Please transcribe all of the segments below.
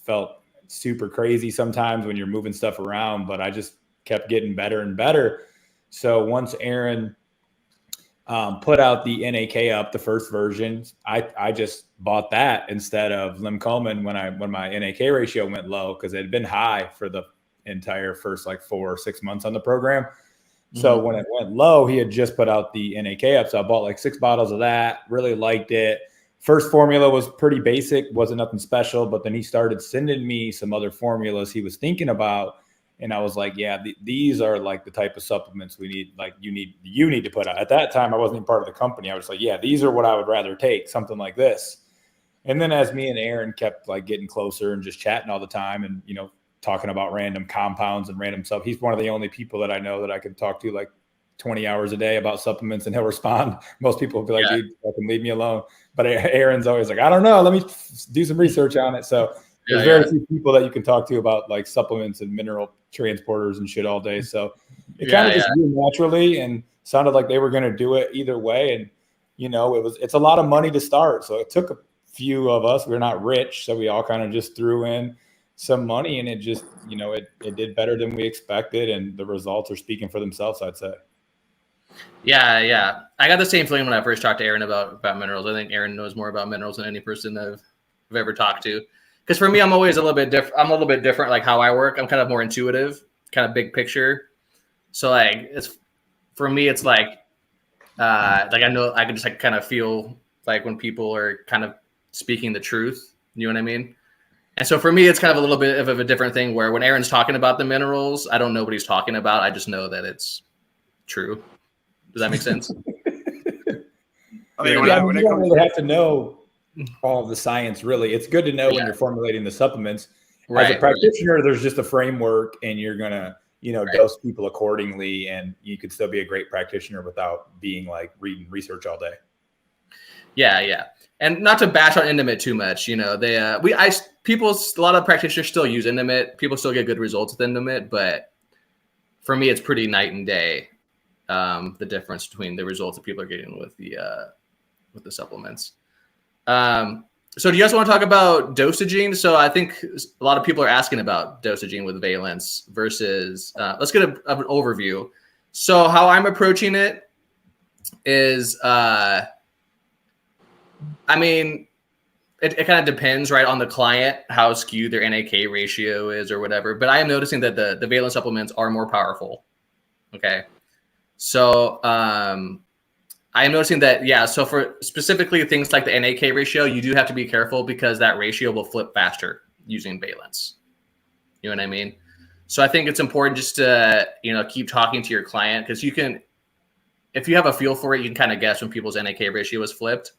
felt super crazy sometimes when you're moving stuff around, but I just kept getting better and better. So once Aaron put out the NAK up, the first version, I just bought that instead of Limcomin when my NAK ratio went low, because it had been high for the entire first like 4 or 6 months on the program. So when it went low, he had just put out the NAK up. So I bought like 6 bottles of that, really liked it. First formula was pretty basic, wasn't nothing special, but then he started sending me some other formulas he was thinking about. And I was like, yeah, these are like the type of supplements we need, like you need to put out. At that time, I wasn't even part of the company. I was like, yeah, these are what I would rather take, something like this. And then as me and Aaron kept like getting closer and just chatting all the time and, talking about random compounds and random stuff. He's one of the only people that I know that I can talk to like 20 hours a day about supplements, and he'll respond. Most people will be like, dude, fucking leave me alone. But Aaron's always like, I don't know. Let me do some research on it. So there's very few people that you can talk to about like supplements and mineral transporters and shit all day. So it kind of just grew naturally and sounded like they were going to do it either way. And, it's a lot of money to start. So it took a few of us. We're not rich. So we all kind of just threw in some money, and it just, it did better than we expected. And the results are speaking for themselves, I'd say. Yeah. I got the same feeling when I first talked to Aaron about minerals. I think Aaron knows more about minerals than any person I've ever talked to. Because for me, I'm always a little bit different. I'm a little bit different, like how I work. I'm kind of more intuitive, kind of big picture. So like for me, it's like I know I can just like kind of feel like when people are kind of speaking the truth. You know what I mean? And so for me, it's kind of a little bit of a different thing where when Aaron's talking about the minerals, I don't know what he's talking about. I just know that it's true. Does that make sense? I mean, you don't really have to know all of the science, really. It's good to know when you're formulating the supplements. As a practitioner, there's just a framework, and you're going to, dose people accordingly, and you could still be a great practitioner without being like reading research all day. Yeah. And not to bash on Intimate too much, a lot of practitioners still use Intimate. People still get good results with Intimate, but for me, it's pretty night and day. The difference between the results that people are getting with the supplements. So do you guys want to talk about dosaging? So I think a lot of people are asking about dosaging with Valence versus, let's get an overview. So how I'm approaching it is, it kind of depends, right, on the client, how skewed their NAK ratio is or whatever. But I am noticing that the Valence supplements are more powerful. Okay. So I am noticing that, so for specifically things like the NAK ratio, you do have to be careful because that ratio will flip faster using Valence. You know what I mean? So I think it's important just to, keep talking to your client, because if you have a feel for it, you can kind of guess when people's NAK ratio is flipped.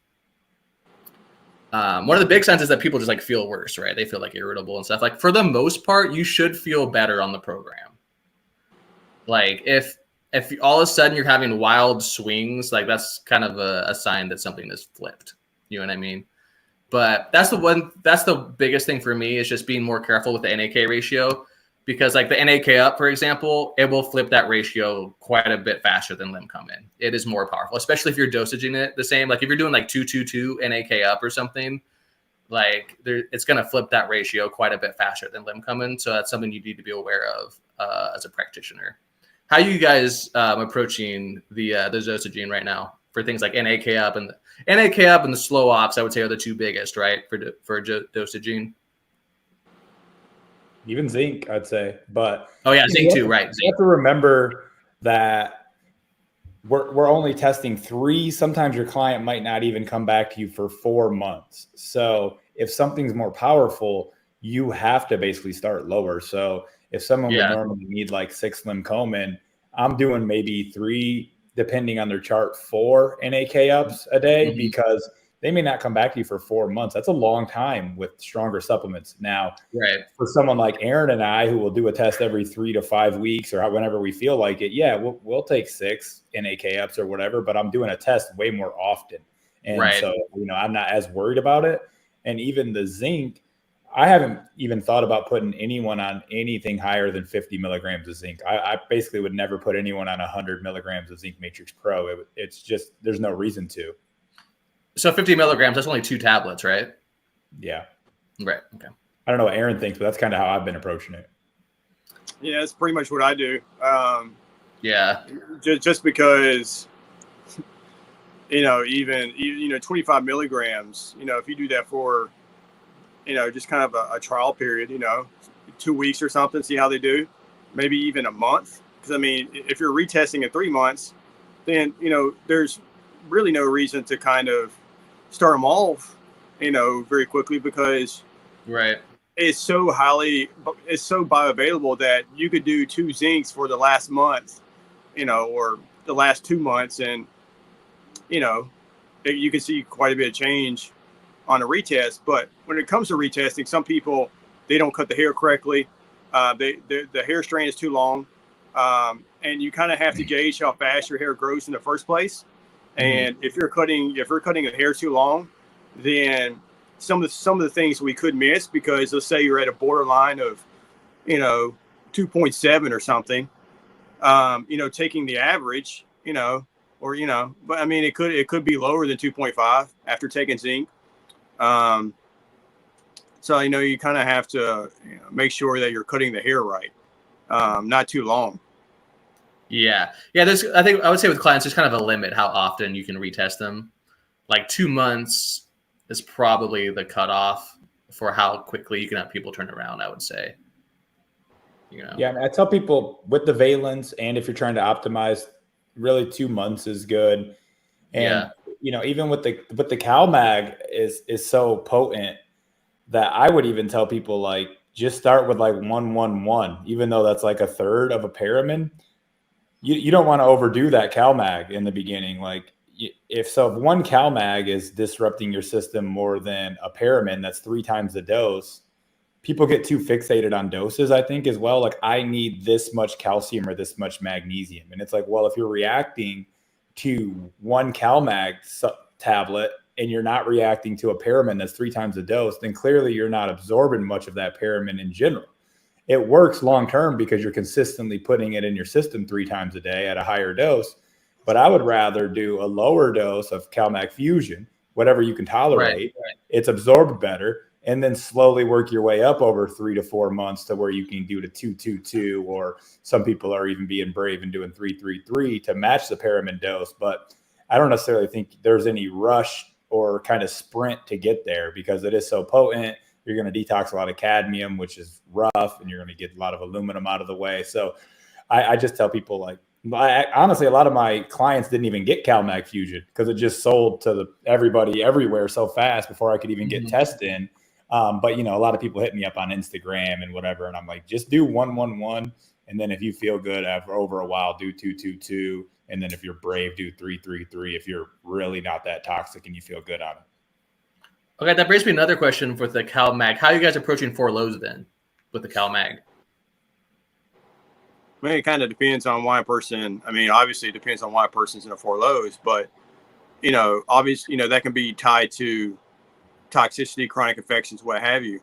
One of the big signs is that people just like feel worse, right? They feel like irritable and stuff. Like for the most part, you should feel better on the program. Like if all of a sudden you're having wild swings, like that's kind of a sign that something is flipped. You know what I mean? But that's the biggest thing for me is just being more careful with the NAK ratio, because like the NAK up, for example, it will flip that ratio quite a bit faster than Limcomin. It is more powerful, especially if you're dosaging it the same. Like if you're doing like 222 NAK up or something, like it's going to flip that ratio quite a bit faster than Limcomin. So that's something you need to be aware of as a practitioner. How are you guys approaching the dosaging right now for things like NAK up and the slow ops? I would say are the two biggest, right, for dosaging. Even zinc, I'd say. But zinc too, right? You have to remember that we're only testing 3. Sometimes your client might not even come back to you for 4 months. So if something's more powerful, you have to basically start lower. So if someone would normally need like 6 Limcomin, I'm doing maybe 3, depending on their chart, 4 NAK ups a day, because they may not come back to you for 4 months. That's a long time with stronger supplements. Now, for someone like Aaron and I, who will do a test every 3 to 5 weeks or whenever we feel like it, we'll take 6 NAK ups or whatever, but I'm doing a test way more often. And so, I'm not as worried about it. And even the zinc, I haven't even thought about putting anyone on anything higher than 50 milligrams of zinc. I basically would never put anyone on 100 milligrams of Zinc Matrix Pro. It's just, there's no reason to. So 50 milligrams, that's only 2 tablets, right? Yeah. Right. Okay. I don't know what Aaron thinks, but that's kind of how I've been approaching it. Yeah, that's pretty much what I do. Yeah. Just because, even 25 milligrams, if you do that for, just kind of a trial period, 2 weeks or something, see how they do, maybe even a month. Because, I mean, if you're retesting in 3 months, then, there's really no reason to kind of start them off, very quickly, because right. It's so bioavailable that you could do 2 zincs for the last month, or the last 2 months, and you can see quite a bit of change on a retest. But when it comes to retesting, some people, they don't cut the hair correctly. The hair strand is too long, and you kind of have to gauge how fast your hair grows in the first place. And if you're cutting the hair too long, then some of the things we could miss, because let's say you're at a borderline of 2.7 or something, taking the average, but I mean, it could be lower than 2.5 after taking zinc. So you kind of have to make sure that you're cutting the hair right, not too long. Yeah. I think I would say with clients, there's kind of a limit how often you can retest them. Like 2 months is probably the cutoff for how quickly you can have people turn around, I would say. Yeah, I mean, I tell people with the Valence, and if you're trying to optimize, really 2 months is good. And even with the CalMag is so potent that I would even tell people, like, just start with like 111, even though that's like a third of a paramin. You don't want to overdo that CalMag in the beginning. Like, if 1 CalMag is disrupting your system more than a paramin, that's 3 times the dose. People get too fixated on doses, I think, as well. Like, I need this much calcium or this much magnesium. And it's like, well, if you're reacting to 1 CalMag tablet and you're not reacting to a paramin that's 3 times the dose, then clearly you're not absorbing much of that paramin in general. It works long-term because you're consistently putting it in your system 3 times a day at a higher dose. But I would rather do a lower dose of CalMag Fusion, whatever you can tolerate. Right. It's absorbed better, and then slowly work your way up over 3 to 4 months to where you can do the 2-2-2, or some people are even being brave and doing 3-3-3 to match the paramin dose. But I don't necessarily think there's any rush or kind of sprint to get there, because it is so potent. You're going to detox a lot of cadmium, which is rough, and you're going to get a lot of aluminum out of the way. So I just tell people, like, honestly, a lot of my clients didn't even get CalMag Fusion because it just sold to everybody everywhere so fast before I could even get test in. But, a lot of people hit me up on Instagram and whatever, and I'm like, just do 111. And then if you feel good over a while, do 2-2-2. And then if you're brave, do 3-3-3 if you're really not that toxic and you feel good on it. Okay, that brings me another question with the CalMag. How are you guys approaching 4 lows then with the CalMag? I mean, it kind of depends on why a person. I mean, obviously, it depends on why a person's in a 4 lows, but obviously, that can be tied to toxicity, chronic infections, what have you.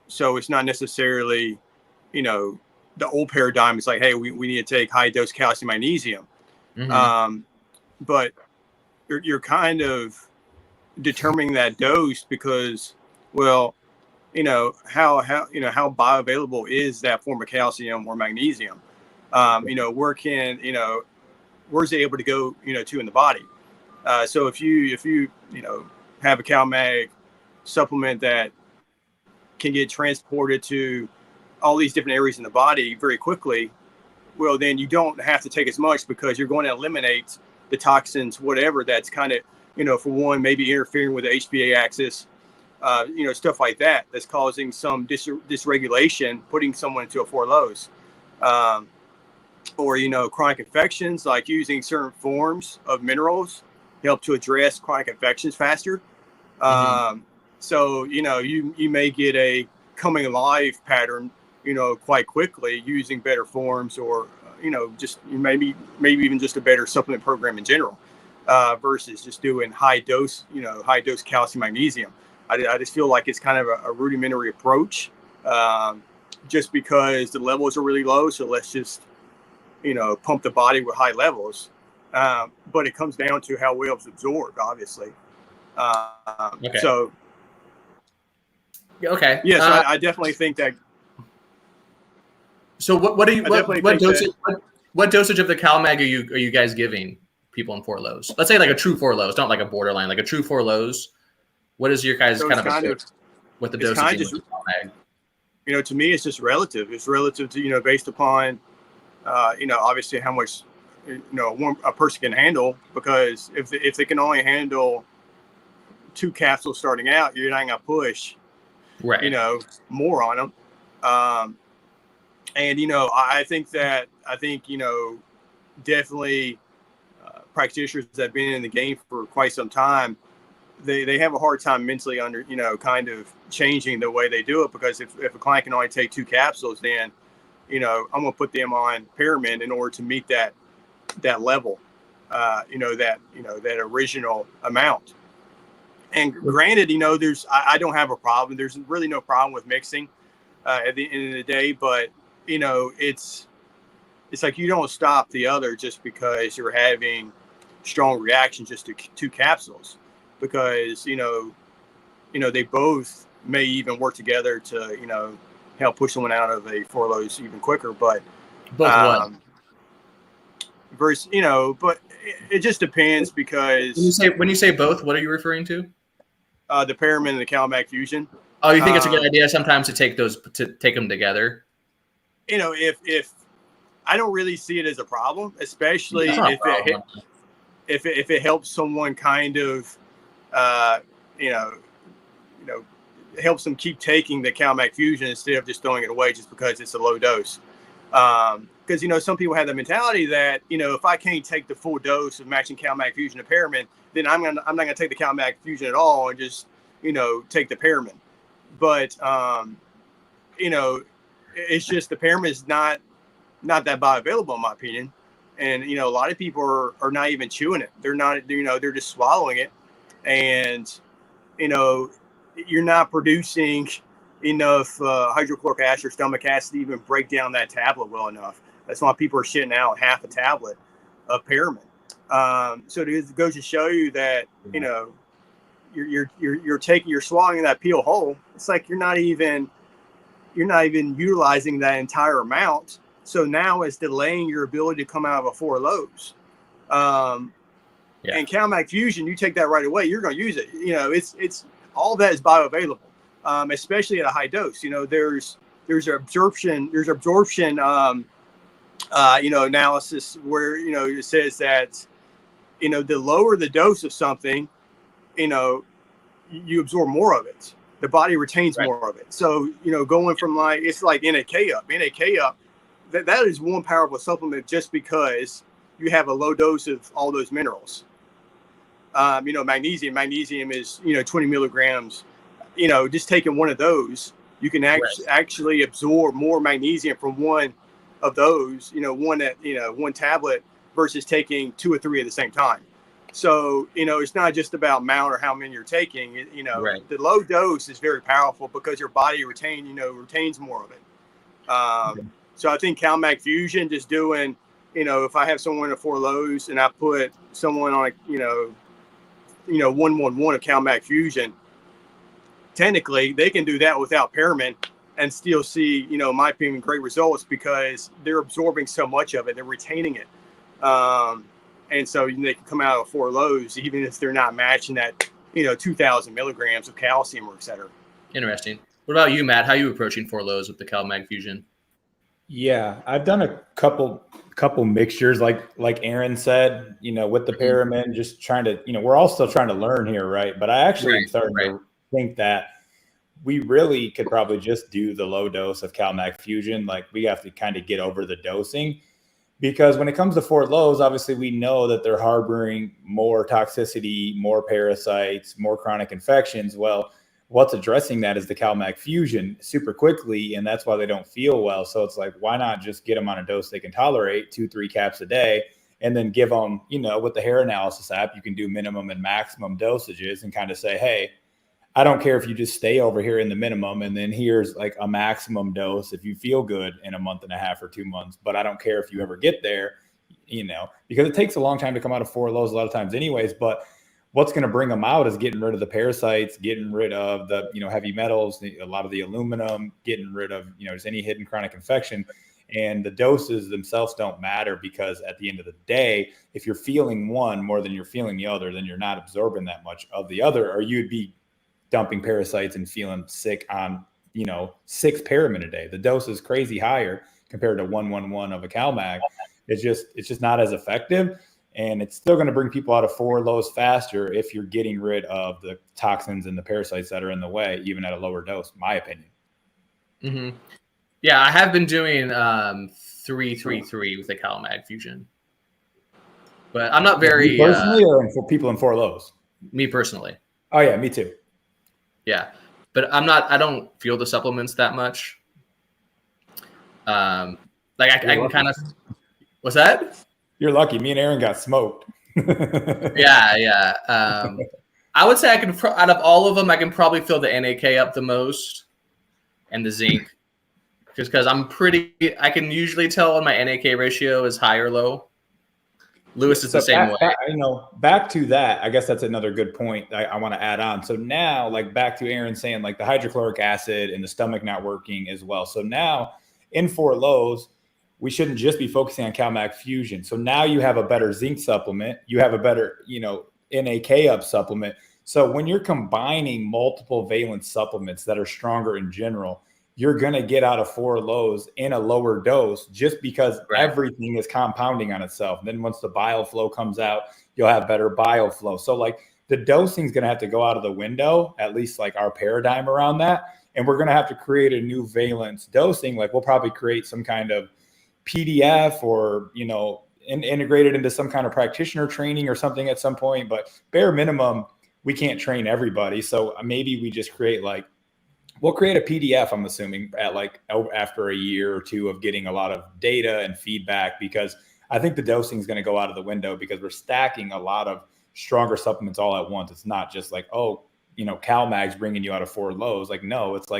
So it's not necessarily, the old paradigm. It's like, hey, we need to take high dose calcium, magnesium, but you're kind of determining that dose because, well, how bioavailable is that form of calcium or magnesium? Where's it able to go, to in the body? So if you have a CalMag supplement that can get transported to all these different areas in the body very quickly, well, then you don't have to take as much, because you're going to eliminate the toxins, whatever that's kind of, for one, maybe interfering with the HPA axis, stuff like that, that's causing some dysregulation, putting someone into a 4 lows. Or, chronic infections, like using certain forms of minerals help to address chronic infections faster. So, you may get a coming alive pattern, quite quickly using better forms, or, just maybe even just a better supplement program in general, versus just doing high dose calcium, magnesium. I just feel like it's kind of a rudimentary approach, just because the levels are really low. So let's just, pump the body with high levels. But it comes down to how well it's absorbed, obviously. Okay. So Okay. Yes, I definitely think that. So what dosage of the CalMag are you guys giving people in 4 lows? Let's say like a true 4 lows, not like a borderline, like a true 4 lows. What is your guys' So kind it's of kind of what the it's dosage kind is of with the CalMag? you know, to me, it's just relative. It's relative to, you know, based upon, you know, obviously how much, you know, a person can handle. Because if they can only handle 2 capsules starting out, you're not gonna push, Right. you know, more on them. And you know, I think you know, definitely practitioners that have been in the game for quite some time, they have a hard time mentally under, you know, kind of changing the way they do it. Because if a client can only take 2 capsules, then, you know, I'm going to put them on Pyramid in order to meet that level, you know, that original amount. And granted, you know, I don't have a problem. There's really no problem with mixing at the end of the day. But, you know, it's like you don't stop the other just because you're having strong reactions just to 2 capsules. Because, you know, they both may even work together to, you know, help push someone out of a 4 lows even quicker. But both what? Versus, you know, but it just depends. Because when you say both, what are you referring to? The Pyramid and the CalMag Fusion. Oh, you think it's a good idea sometimes to take them together? You know, if I don't really see it as a problem, especially if it helps someone kind of, you know, helps them keep taking the CalMag Fusion instead of just throwing it away just because it's a low dose. Because, you know, some people have the mentality that, you know, if I can't take the full dose of matching CalMag Fusion to Pyramid, then I'm not gonna take the CalMag Fusion at all and just, you know, take the Pyramid. But you know, it's just the Pyramid is not that bioavailable in my opinion. And, you know, a lot of people are not even chewing it. They're not, you know, they're just swallowing it. And, you know, you're not producing enough hydrochloric acid or stomach acid to even break down that tablet well enough. That's why people are shitting out half a tablet of Pyramid. So it goes to show you that, you know, you're swallowing that pill whole. It's like you're not even utilizing that entire amount. So now it's delaying your ability to come out of a 4 lows. And CalMag Fusion, you take that right away, you're going to use it. You know, it's all that is bioavailable, especially at a high dose. You know, there's absorption, you know, analysis where, you know, it says that, you know, the lower the dose of something, you know, you absorb more of it. The body retains more of it. So, you know, going from it's like NAK up, that is one powerful supplement just because you have a low dose of all those minerals. You know, magnesium is, you know, 20 milligrams, you know, just taking one of those, you can actually absorb more magnesium from one of those, you know, one tablet versus taking 2 or 3 at the same time. So, you know, it's not just about amount or how many you're taking. You know, the low dose is very powerful because your body retains more of it. So I think CalMag Fusion just doing, you know, if I have someone at 4 lows and I put someone on, you know, 111 of CalMag Fusion, technically they can do that without Pyramid and still see, you know, in my opinion, great results because they're absorbing so much of it, they're retaining it. And so they can come out of 4 lows, even if they're not matching that, you know, 2,000 milligrams of calcium or et cetera. Interesting. What about you, Matt? How are you approaching 4 lows with the CalMag Fusion? Yeah, I've done a couple mixtures, like Aaron said, you know, with the Pyramid, just trying to, you know, we're all still trying to learn here, right? But I actually am starting to think that we really could probably just do the low dose of CalMag Fusion. Like we have to kind of get over the dosing. Because when it comes to 4 lows, obviously we know that they're harboring more toxicity, more parasites, more chronic infections. Well, what's addressing that is the CalMag Fusion super quickly, and that's why they don't feel well. So it's like, why not just get them on a dose they can tolerate, 2-3 caps a day, and then give them, you know, with the hair analysis app, you can do minimum and maximum dosages and kind of say, hey, I don't care if you just stay over here in the minimum and then here's like a maximum dose if you feel good in a month and a half or 2 months, but I don't care if you ever get there, you know, because it takes a long time to come out of 4 lows a lot of times anyways. But what's going to bring them out is getting rid of the parasites, getting rid of the, heavy metals, a lot of the aluminum, getting rid of, just any hidden chronic infection. And the doses themselves don't matter, because at the end of the day, if you're feeling one more than you're feeling the other, then you're not absorbing that much of the other, or you'd be dumping parasites and feeling sick on, 6 paramin a day. The dose is crazy higher compared to 111 of a CalMag. It's just not as effective. And it's still going to bring people out of 4 lows faster if you're getting rid of the toxins and the parasites that are in the way, even at a lower dose, in my opinion. Mm-hmm. Yeah, I have been doing 333 with the CalMag Fusion, but I'm not very personally, or for people in 4 lows. Me personally. Oh yeah, me too. Yeah, but I don't feel the supplements that much. I can kind of. What's that? You're lucky. Me and Aaron got smoked. Yeah. I would say out of all of them, I can probably fill the NAK up the most, and the zinc, just because I can usually tell when my NAK ratio is high or low. Lewis is the same way. Back to that, I guess that's another good point I want to add on. So now, back to Aaron saying, the hydrochloric acid and the stomach not working as well. So now in 4 lows, we shouldn't just be focusing on CalMag Fusion. So now you have a better zinc supplement. You have a better, NAK up supplement. So when you're combining multiple valence supplements that are stronger in general, you're going to get out of 4 lows in a lower dose, just because everything is compounding on itself. And then once the bile flow comes out, you'll have better bile flow. So the dosing is going to have to go out of the window, at least our paradigm around that. And we're going to have to create a new valence dosing. We'll probably create some kind of PDF or, integrate it into some kind of practitioner training or something at some point. But bare minimum, we can't train everybody. So maybe we just create we'll create a PDF, I'm assuming, at after a year or 2 of getting a lot of data and feedback, because I think the dosing is going to go out of the window, because we're stacking a lot of stronger supplements all at once. It's not just CalMag's bringing you out of 4 lows. No, it's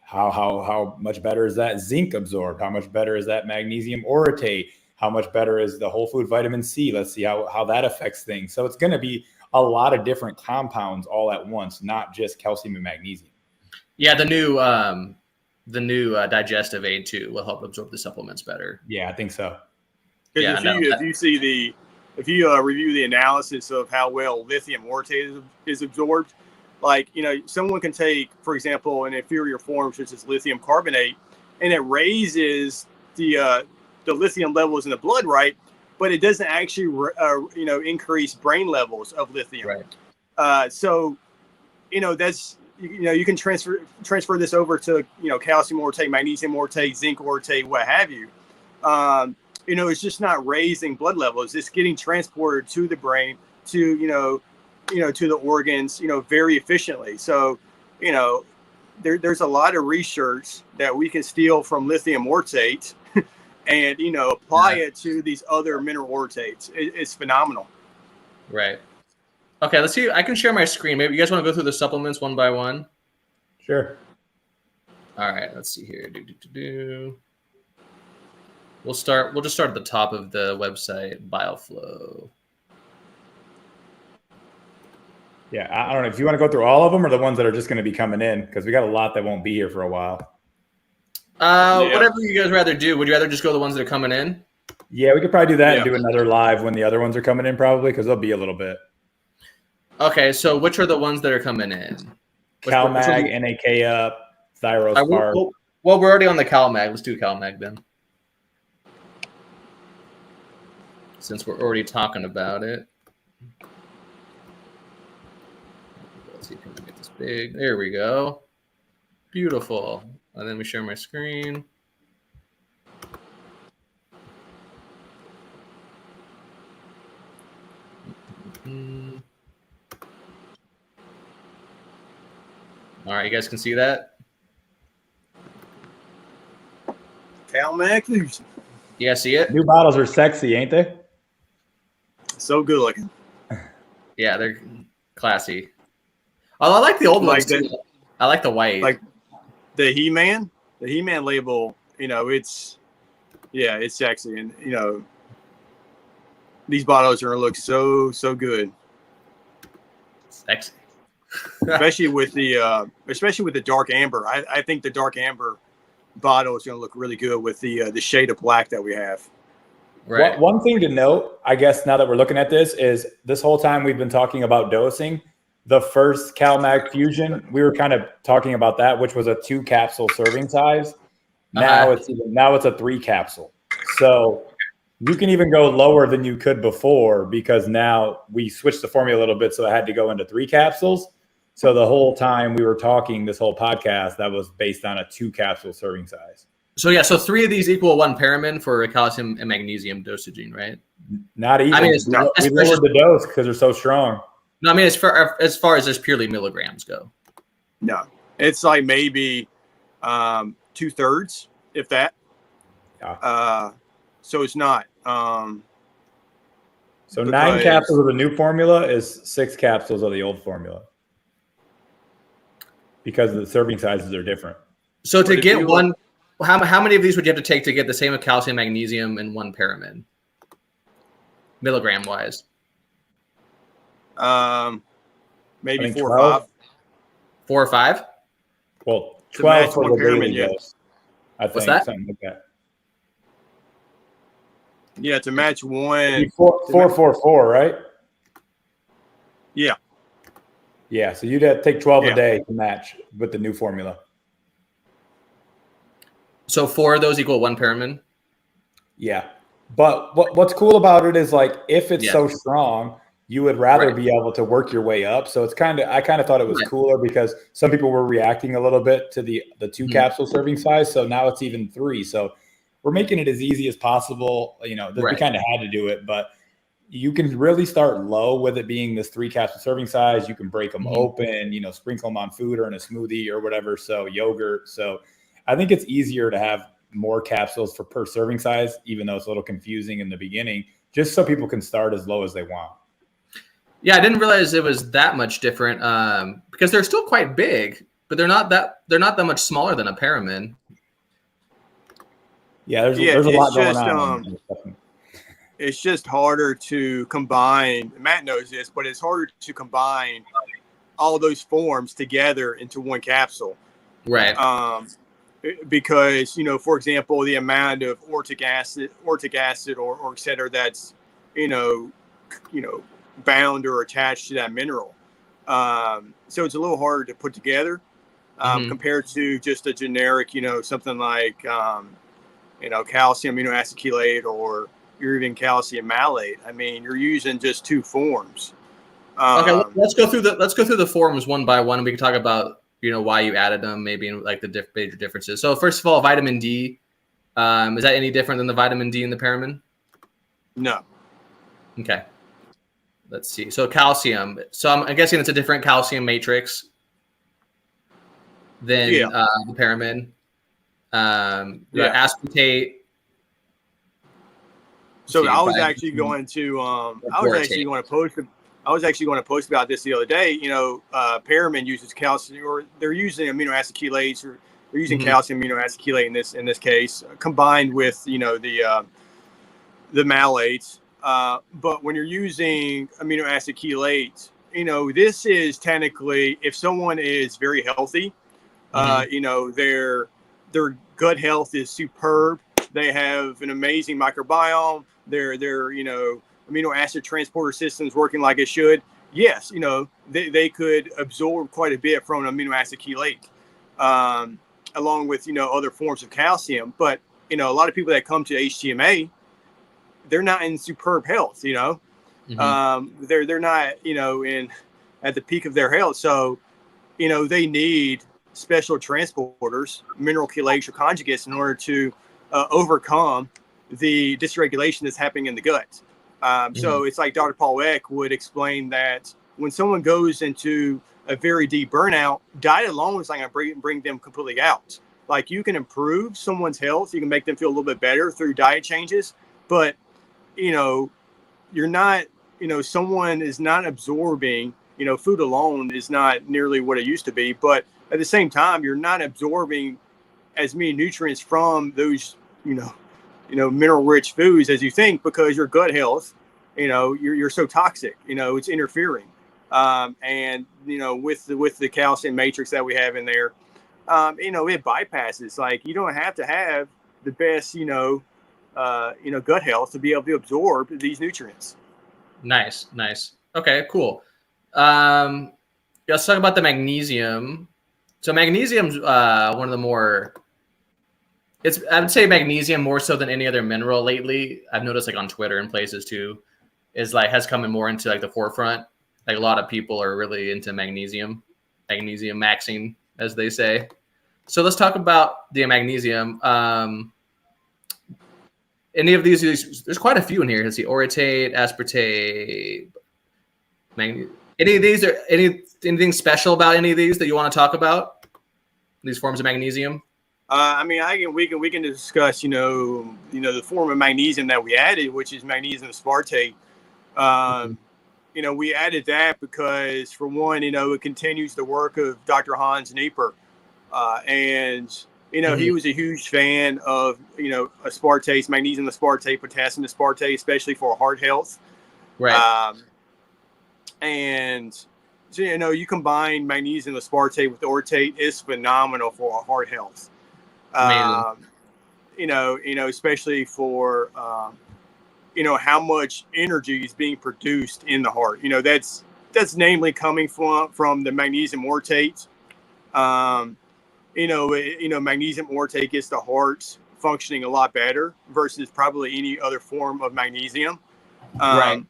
how much better is that zinc absorbed? How much better is that magnesium orotate? How much better is the whole food vitamin C? Let's see how that affects things. So it's going to be a lot of different compounds all at once, not just calcium and magnesium. Yeah, the new digestive aid too will help absorb the supplements better. Yeah, I think so. Yeah, if you review the analysis of how well lithium orotate is absorbed, someone can take, for example, an inferior form such as lithium carbonate, and it raises the lithium levels in the blood, right? But it doesn't actually increase brain levels of lithium. Right. So that's. You can transfer this over to, calcium orotate, magnesium orotate, zinc orotate, what have you. It's just not raising blood levels. It's getting transported to the brain, to the organs, very efficiently. So, there's a lot of research that we can steal from lithium orotate and, apply it to these other mineral orotates. It's phenomenal. Right. Okay, let's see. I can share my screen. Maybe you guys want to go through the supplements one by one? Sure. All right, let's see here. We'll just start at the top of the website, BioFlow. Yeah, I don't know if you want to go through all of them or the ones that are just going to be coming in, because we got a lot that won't be here for a while. Whatever you guys rather do. Would you rather just go the ones that are coming in? Yeah, we could probably do that and do another live when the other ones are coming in, probably, because there'll be a little bit. Okay, so which are the ones that are coming in? CalMag, NAK up, Thyro Spark. Well, we're already on the CalMag. Let's do CalMag then, since we're already talking about it. Let's see if we can get this big. There we go. Beautiful. And then we share my screen. All right, you guys can see that? CalMag Fusion. You guys see it? New bottles are sexy, ain't they? So good looking. Yeah, they're classy. Oh, I like the old ones too. I like the white. Like the He-Man label, it's sexy. And, these bottles are going to look so good. Sexy. especially with the dark amber. I think the dark amber bottle is going to look really good with the shade of black that we have. Right. One thing to note, I guess, now that we're looking at this, is this whole time we've been talking about dosing. The first CalMag Fusion, we were kind of talking about that, which was a 2 capsule serving size. Now it's a 3 capsule. So you can even go lower than you could before, because now we switched the formula a little bit, so I had to go into 3 capsules. So the whole time we were talking, this whole podcast, that was based on a 2 capsule serving size. So 3 of these equal 1 paramin for calcium and magnesium dosaging, right? Not even. I mean, we lowered the dose because they're so strong. No, I mean, as far as just purely milligrams go. No, it's like maybe 2/3, if that. Yeah. So it's not. So 9 capsules of the new formula is 6 capsules of the old formula, because the serving sizes are different. So to get one, how many of these would you have to take to get the same of calcium, magnesium, and 1 paramin, milligram wise? Maybe 4 or 12. 5. 4 or 5? Well, 12 for the daily yeah. dose. I think. What's that? Something like that. Yeah, to match one. 4, right? Yeah. Yeah, so you'd have to take 12 a day to match with the new formula. So 4 of those equal 1 paramin? Yeah. But what's cool about it is, like, if it's so strong, you would rather be able to work your way up. So it's I kind of thought it was cooler, because some people were reacting a little bit to the 2 capsule serving size. So now it's even 3. So we're making it as easy as possible. We kind of had to do it, but you can really start low with it being this 3 capsule serving size. You can break them open, sprinkle them on food or in a smoothie or whatever. So yogurt. So I think it's easier to have more capsules per serving size, even though it's a little confusing in the beginning, just so people can start as low as they want. Yeah, I didn't realize it was that much different, because they're still quite big, but they're not that much smaller than a paramin. Yeah, there's a lot going on. It's just harder to combine. Matt knows this, but it's harder to combine all those forms together into 1 capsule. Right. Because, for example, the amount of ortic acid or et cetera that's, bound or attached to that mineral. So it's a little harder to put together compared to just a generic, something like, calcium amino acid chelate or even calcium malate. I mean, you're using just 2 forms. Okay, let's go through the forms one by one, and we can talk about why you added them, maybe in like the major differences. So first of all, vitamin D, is that any different than the vitamin D in the paramin? No. Okay. Let's see. So calcium. So I'm guessing it's a different calcium matrix than the paramin. Aspartate. So I was actually going to post about this the other day. Paramin uses calcium, or they're using amino acid chelates, or they're using calcium amino acid chelate in this case, combined with the malates. But when you're using amino acid chelates, this is technically, if someone is very healthy, their gut health is superb. They have an amazing microbiome. Their amino acid transporter systems working like it should. Yes, they could absorb quite a bit from an amino acid chelate, along with other forms of calcium. But a lot of people that come to HTMA, they're not in superb health. They're not at the peak of their health. So they need special transporters, mineral chelates or conjugates, in order to overcome the dysregulation that's happening in the gut. So it's like Dr. Paul Eck would explain that when someone goes into a very deep burnout, diet alone is not going to bring them completely out. Like, you can improve someone's health, you can make them feel a little bit better through diet changes, but you're not, someone is not absorbing, food alone is not nearly what it used to be, but at the same time, you're not absorbing as many nutrients from those, mineral rich foods as you think, because your gut health, you're so toxic, it's interfering. And with the calcium matrix that we have in there, it bypasses. Like, you don't have to have the best gut health to be able to absorb these nutrients. Nice. Okay, cool. Let's talk about the magnesium. So magnesium's one of the more. I would say magnesium more so than any other mineral lately. I've noticed, like, on Twitter and places too, has come in more into like the forefront. Like, a lot of people are really into magnesium maxing, as they say. So let's talk about the magnesium. Any of these? There's quite a few in here. Let's see: orotate, aspartate, Any of these, anything special about any of these that you want to talk about? These forms of magnesium. We can discuss, the form of magnesium that we added, which is magnesium aspartate. We added that because, for one, it continues the work of Dr. Hans Nieper, and he was a huge fan of aspartate, magnesium aspartate, potassium aspartate, especially for heart health. Right. And so, you combine magnesium aspartate with orotate, is phenomenal for heart health. Especially for how much energy is being produced in the heart. That's namely coming from the magnesium orotate. Magnesium orotate gets the heart functioning a lot better versus probably any other form of magnesium. Right.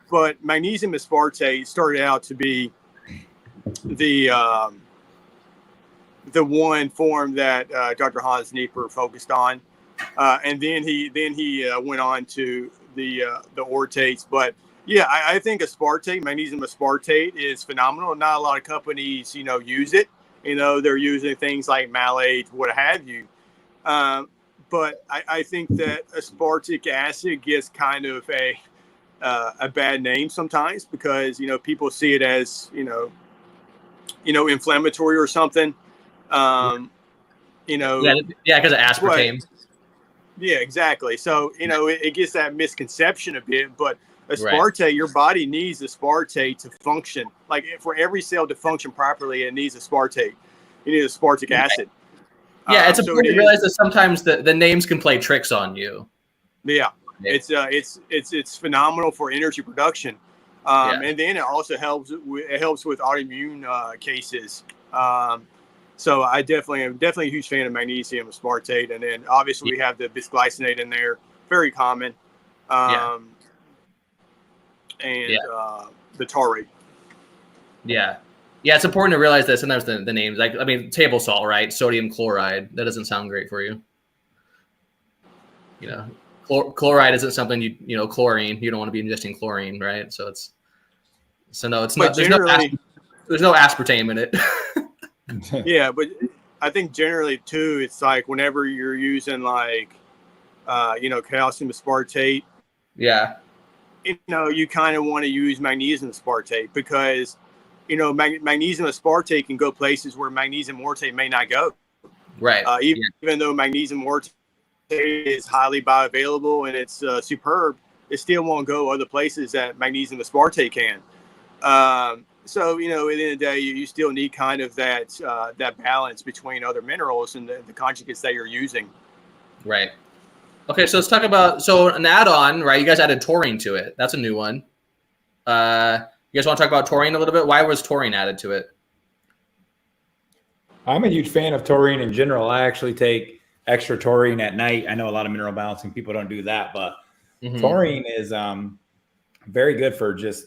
But magnesium aspartate started out to be the one form that Dr. Hans Nieper focused on, and then he went on to the orotates. But yeah, I think magnesium aspartate is phenomenal. Not a lot of companies use it. They're using things like malate, what have you. But I think that aspartic acid gets kind of a bad name sometimes because people see it as inflammatory or something. Because of aspartame. Yeah, exactly. So it gets that misconception a bit, but aspartate, right. Your body needs aspartate to function. Like, for every cell to function properly, it needs aspartate. You need aspartic acid. Yeah, it's important to realize that sometimes the names can play tricks on you. Yeah, it's phenomenal for energy production, and then it also helps with autoimmune cases. So I am definitely a huge fan of magnesium aspartate, and then obviously we have the bisglycinate in there, very common, and the taurate. Yeah, it's important to realize that sometimes the names, table salt, right? Sodium chloride, that doesn't sound great for you. Chloride isn't something chlorine. You don't want to be ingesting chlorine, right? So it's not. There's no aspartame in it. Yeah, but I think generally too, it's like whenever you're using calcium aspartate. Yeah. You kind of want to use magnesium aspartate because, magnesium aspartate can go places where magnesium orotate may not go. Right. Even though magnesium orotate is highly bioavailable and it's superb, it still won't go other places that magnesium aspartate can. So, at the end of the day, you still need kind of that balance between other minerals and the conjugates that you're using. Right. Okay, so let's talk about an add-on, right? You guys added taurine to it. That's a new one. You guys want to talk about taurine a little bit? Why was taurine added to it? I'm a huge fan of taurine in general. I actually take extra taurine at night. I know a lot of mineral balancing people don't do that, but taurine is very good for just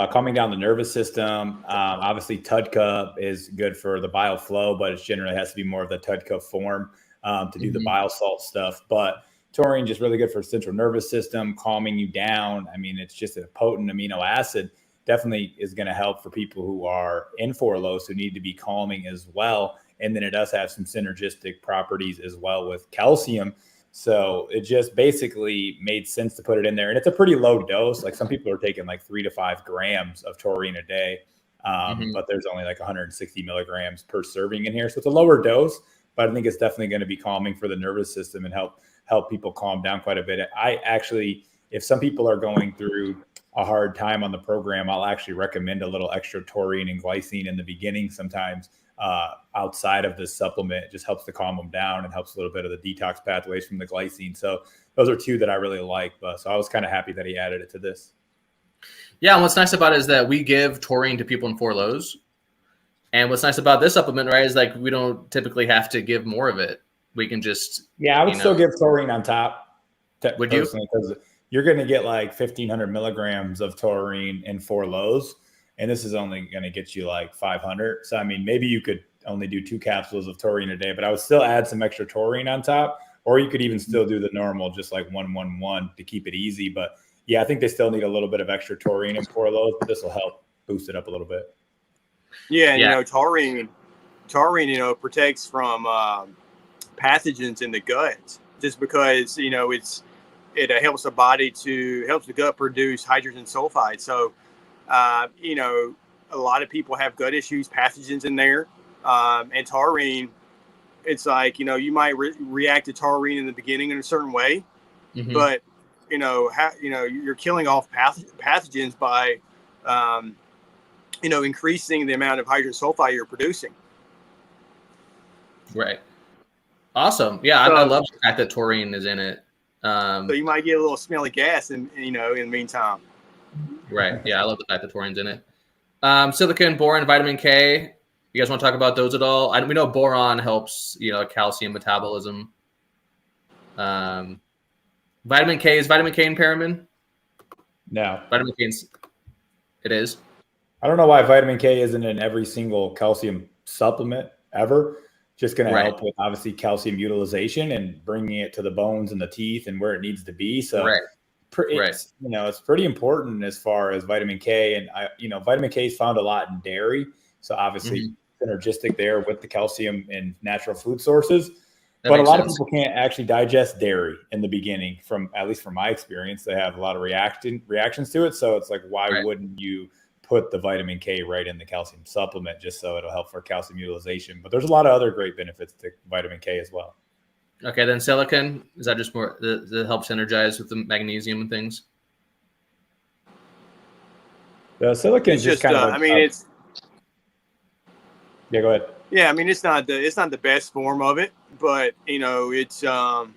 calming down the nervous system. Obviously, TUDCA is good for the bile flow, but it generally has to be more of the TUDCA form to do the bile salt stuff. But taurine just really good for central nervous system, calming you down. It's just a potent amino acid. Definitely is going to help for people who are in 4-Lowes who need to be calming as well. And then it does have some synergistic properties as well with calcium. So it just basically made sense to put it in there. And it's a pretty low dose. Like, some people are taking 3 to 5 grams of taurine a day. But there's only 160 milligrams per serving in here. So it's a lower dose, but I think it's definitely going to be calming for the nervous system and help people calm down quite a bit. I actually, if some people are going through a hard time on the program, I'll actually recommend a little extra taurine and glycine in the beginning sometimes outside of this supplement. It just helps to calm them down and helps a little bit of the detox pathways from the glycine. So those are two that I really like. So I was kind of happy that he added it to this. Yeah, and what's nice about it is that we give taurine to people in 4 lows. And what's nice about this supplement, right, is like we don't typically have to give more of it. We can just I would still give taurine on top. Would you? Because you're going to get like 1,500 milligrams of taurine in 4 lows, and this is only going to get you like 500. So I mean, maybe you could only do 2 capsules of taurine a day, but I would still add some extra taurine on top, or you could even still do the normal, just like 1-1-1 to keep it easy. But yeah, I think they still need a little bit of extra taurine in 4 lows, but this will help boost it up a little bit. Yeah, and, you know, taurine, you know, protects from pathogens in the gut, just because, you know, it helps the gut produce hydrogen sulfide. So, you know, a lot of people have gut issues, pathogens in there, and taurine. It's like, you know, you might react to taurine in the beginning in a certain way, but you know, you're killing off pathogens by, you know, increasing the amount of hydrogen sulfide you're producing. Right. Awesome. Yeah, I love the fact that taurine is in it. So you might get a little smelly gas, in the meantime. Right. Yeah, I love the fact that taurine's in it. Silicon, boron, vitamin K. You guys want to talk about those at all? We know boron helps, you know, calcium metabolism. Vitamin K, is vitamin K in Paramin? No. Vitamin K, it is. I don't know why vitamin K isn't in every single calcium supplement ever. Just going to help with obviously calcium utilization and bringing it to the bones and the teeth and where it needs to be. So it's, you know, it's pretty important as far as vitamin K. And you know, vitamin K is found a lot in dairy. So obviously synergistic there with the calcium in natural food sources. But a lot of people can't actually digest dairy in the beginning, at least from my experience. They have a lot of reactions to it. So it's like, why wouldn't you put the vitamin K right in the calcium supplement just so it'll help for calcium utilization? But there's a lot of other great benefits to vitamin K as well. Okay, then silicon, is that just more that helps synergize with the magnesium and things? The silicon is just kind of I mean, it's go ahead. Yeah, I mean, it's not the best form of it, but you know, it's you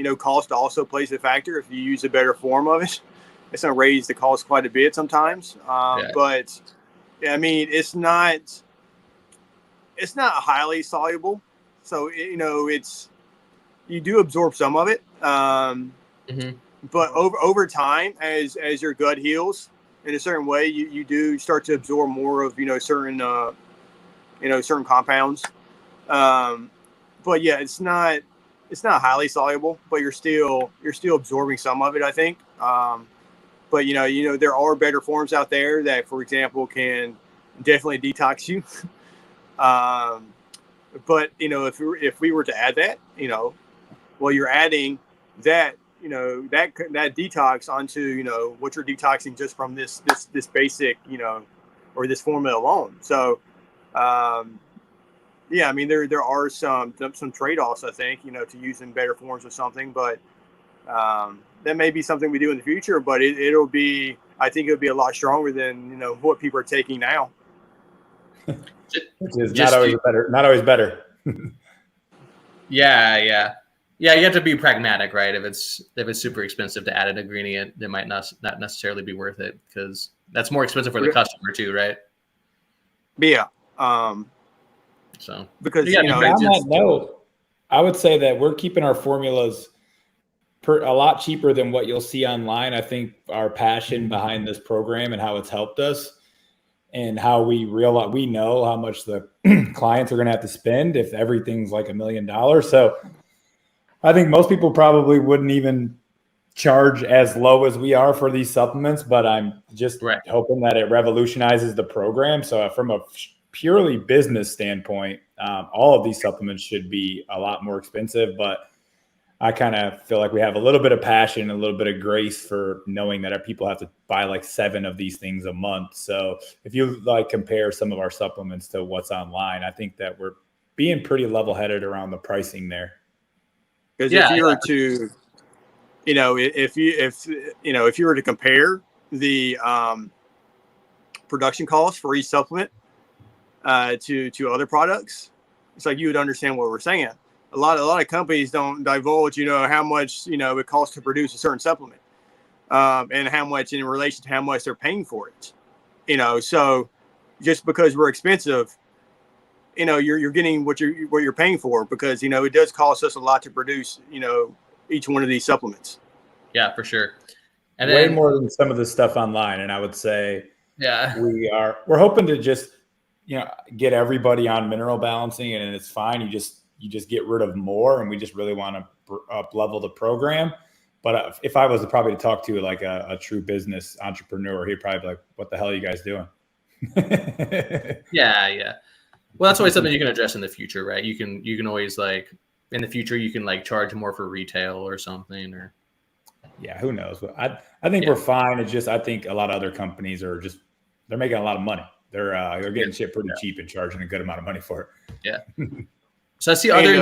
know, cost also plays a factor. If you use a better form of it, it's going to raise the cost quite a bit sometimes. But I mean, it's not highly soluble. So, you know, you do absorb some of it. But over time, as your gut heals in a certain way, you do start to absorb more of, you know, certain compounds. But yeah, it's not highly soluble, but you're still absorbing some of it, I think. But you know, there are better forms out there that, for example, can definitely detox you. But you know, if we were to add that, you know, well, you're adding that, you know, that detox onto, you know, what you're detoxing just from this basic, you know, or this formula alone. So, yeah, I mean, there are some trade-offs, I think, you know, to using better forms of something, but that may be something we do in the future, but I think it'll be a lot stronger than, you know, what people are taking now. Which is not always better. Yeah. You have to be pragmatic, right? If it's super expensive to add an ingredient, it might not necessarily be worth it, because that's more expensive for the customer too, right? Yeah. So because you know, on that note, I would say that we're keeping our formulas a lot cheaper than what you'll see online. I think our passion behind this program and how it's helped us, and how we know how much the clients are going to have to spend if everything's like $1 million. So I think most people probably wouldn't even charge as low as we are for these supplements, but I'm just hoping that it revolutionizes the program. So from a purely business standpoint, all of these supplements should be a lot more expensive, but I kind of feel like we have a little bit of passion, a little bit of grace for knowing that our people have to buy like 7 of these things a month. So if you like compare some of our supplements to what's online, I think that we're being pretty level-headed around the pricing there. Because if you were to, you know, if you were to compare, the production costs for each supplement to other products. It's like you would understand what we're saying. A lot of companies don't divulge, how much it costs to produce a certain supplement, and how much in relation to how much they're paying for it. So just because we're expensive, you're getting what you're paying for, because it does cost us a lot to produce each one of these supplements. Yeah, for sure. And way then, more than some of the stuff online. And I would say yeah, we're hoping to just get everybody on mineral balancing, and it's fine. You just get rid of more, and we just really want to up level the program. But if I was probably to talk to like a true business entrepreneur, he'd probably be like, "What the hell are you guys doing?" yeah. Well, that's always something you can address in the future, right? You can always, like, in the future, you can like charge more for retail or something, or yeah, who knows? I think we're fine. It's just I think a lot of other companies are they're making a lot of money. They're getting shit pretty cheap and charging a good amount of money for it. Yeah. So I see other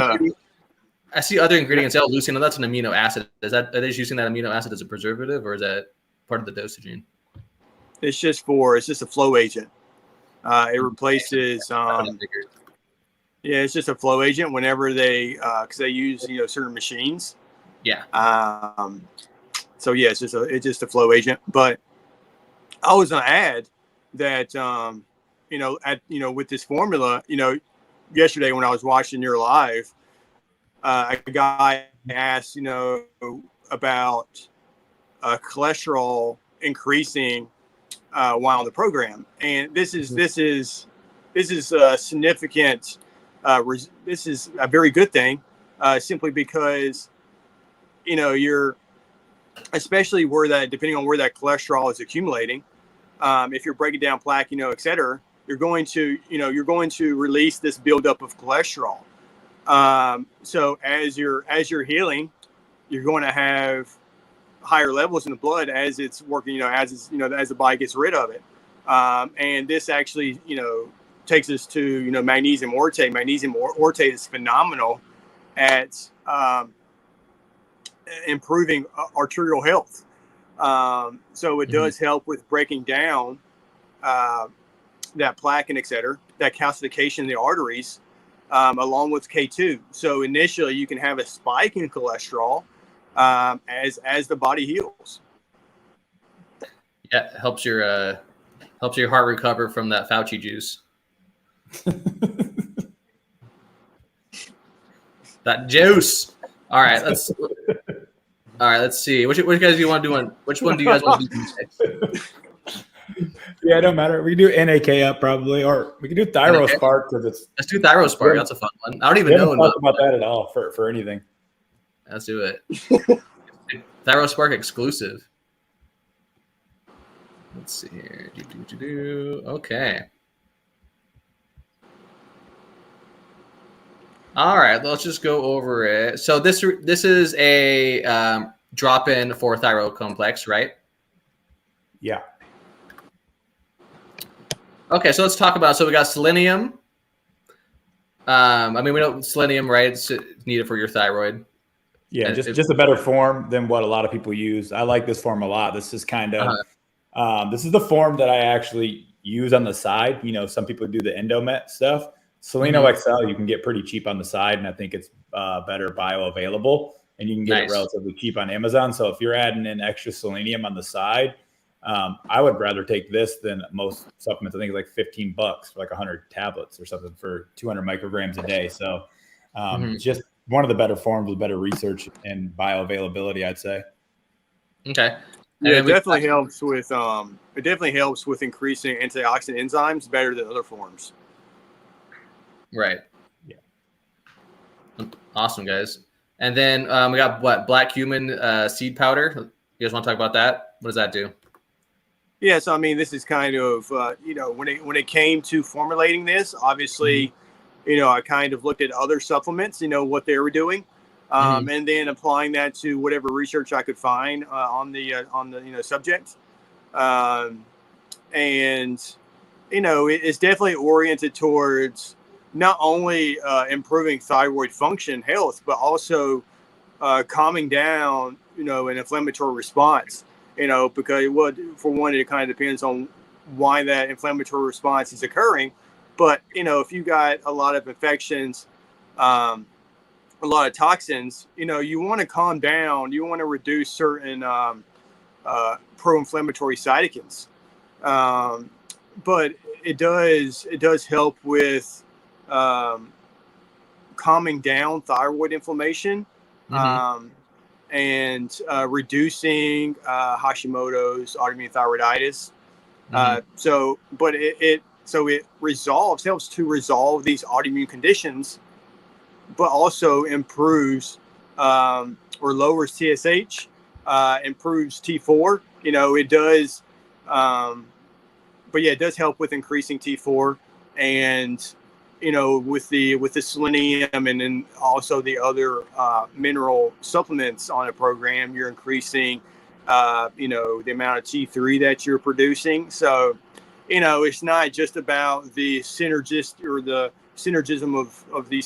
ingredients. L-leucine, that's an amino acid. Are they just using that amino acid as a preservative, or is that part of the dosaging? It's just a flow agent. It replaces. It's just a flow agent whenever because they use certain machines. Yeah. So yeah, it's just a flow agent. But I was gonna add that with this formula, yesterday when I was watching your live, a guy asked about cholesterol increasing while on the program, and this is a significant. This is a very good thing, simply because you're, especially depending on where that cholesterol is accumulating. If you're breaking down plaque, et cetera, you're going to release this buildup of cholesterol. So as you're healing, you're going to have higher levels in the blood as it's working, as the body gets rid of it. And this actually, takes us to, magnesium ortate. Magnesium ortate is phenomenal at improving arterial health. So it does help with breaking down that plaque and et cetera, that calcification in the arteries, along with K2. So initially you can have a spike in cholesterol as the body heals. Yeah, helps your heart recover from that Fauci juice. That juice. All right, let's see. Which guys do you want to do on? Which one do you guys want to do next? Yeah, it don't matter. We can do NAK up probably, or we can do Thyro Spark because let's do Thyro Spark. That's a fun one. I don't even know talk about that at all for anything. Let's do it. Thyro Spark exclusive. Let's see here. Okay. All right, let's just go over it. So this is a drop-in for thyroid complex, right? Yeah. Okay, so let's talk about. So we got selenium. We know selenium, right? It's needed for your thyroid. Yeah, just a better form than what a lot of people use. I like this form a lot. This is kind of this is the form that I actually use on the side. Some people do the Endomet stuff. Seleno XL you can get pretty cheap on the side, and I think it's better bioavailable, and you can get it relatively cheap on Amazon. So if you're adding in extra selenium on the side, I would rather take this than most supplements. I think it's like $15 for like 100 tablets or something for 200 micrograms a day. So it's just one of the better forms with better research and bioavailability, I'd say. Okay. Yeah, it definitely helps with increasing antioxidant enzymes better than other forms. Right. Yeah. Awesome, guys. And then we got black cumin seed powder. You guys want to talk about that? What does that do? Yeah, so this is kind of when it came to formulating this, obviously, I kind of looked at other supplements, what they were doing, and then applying that to whatever research I could find on the subject, and it's definitely oriented towards not only improving thyroid function health, but also calming down an inflammatory response. because for one, it kind of depends on why that inflammatory response is occurring. But, if you got a lot of infections, a lot of toxins, you want to calm down. You want to reduce certain pro-inflammatory cytokines. But it does help with calming down thyroid inflammation, and reducing Hashimoto's, autoimmune thyroiditis. But it helps to resolve these autoimmune conditions, but also improves or lowers TSH, improves T4. It does, but yeah, it does help with increasing T4, and with the selenium, and then also the other mineral supplements on a program, you're increasing the amount of T3 that you're producing. So it's not just about the synergism of the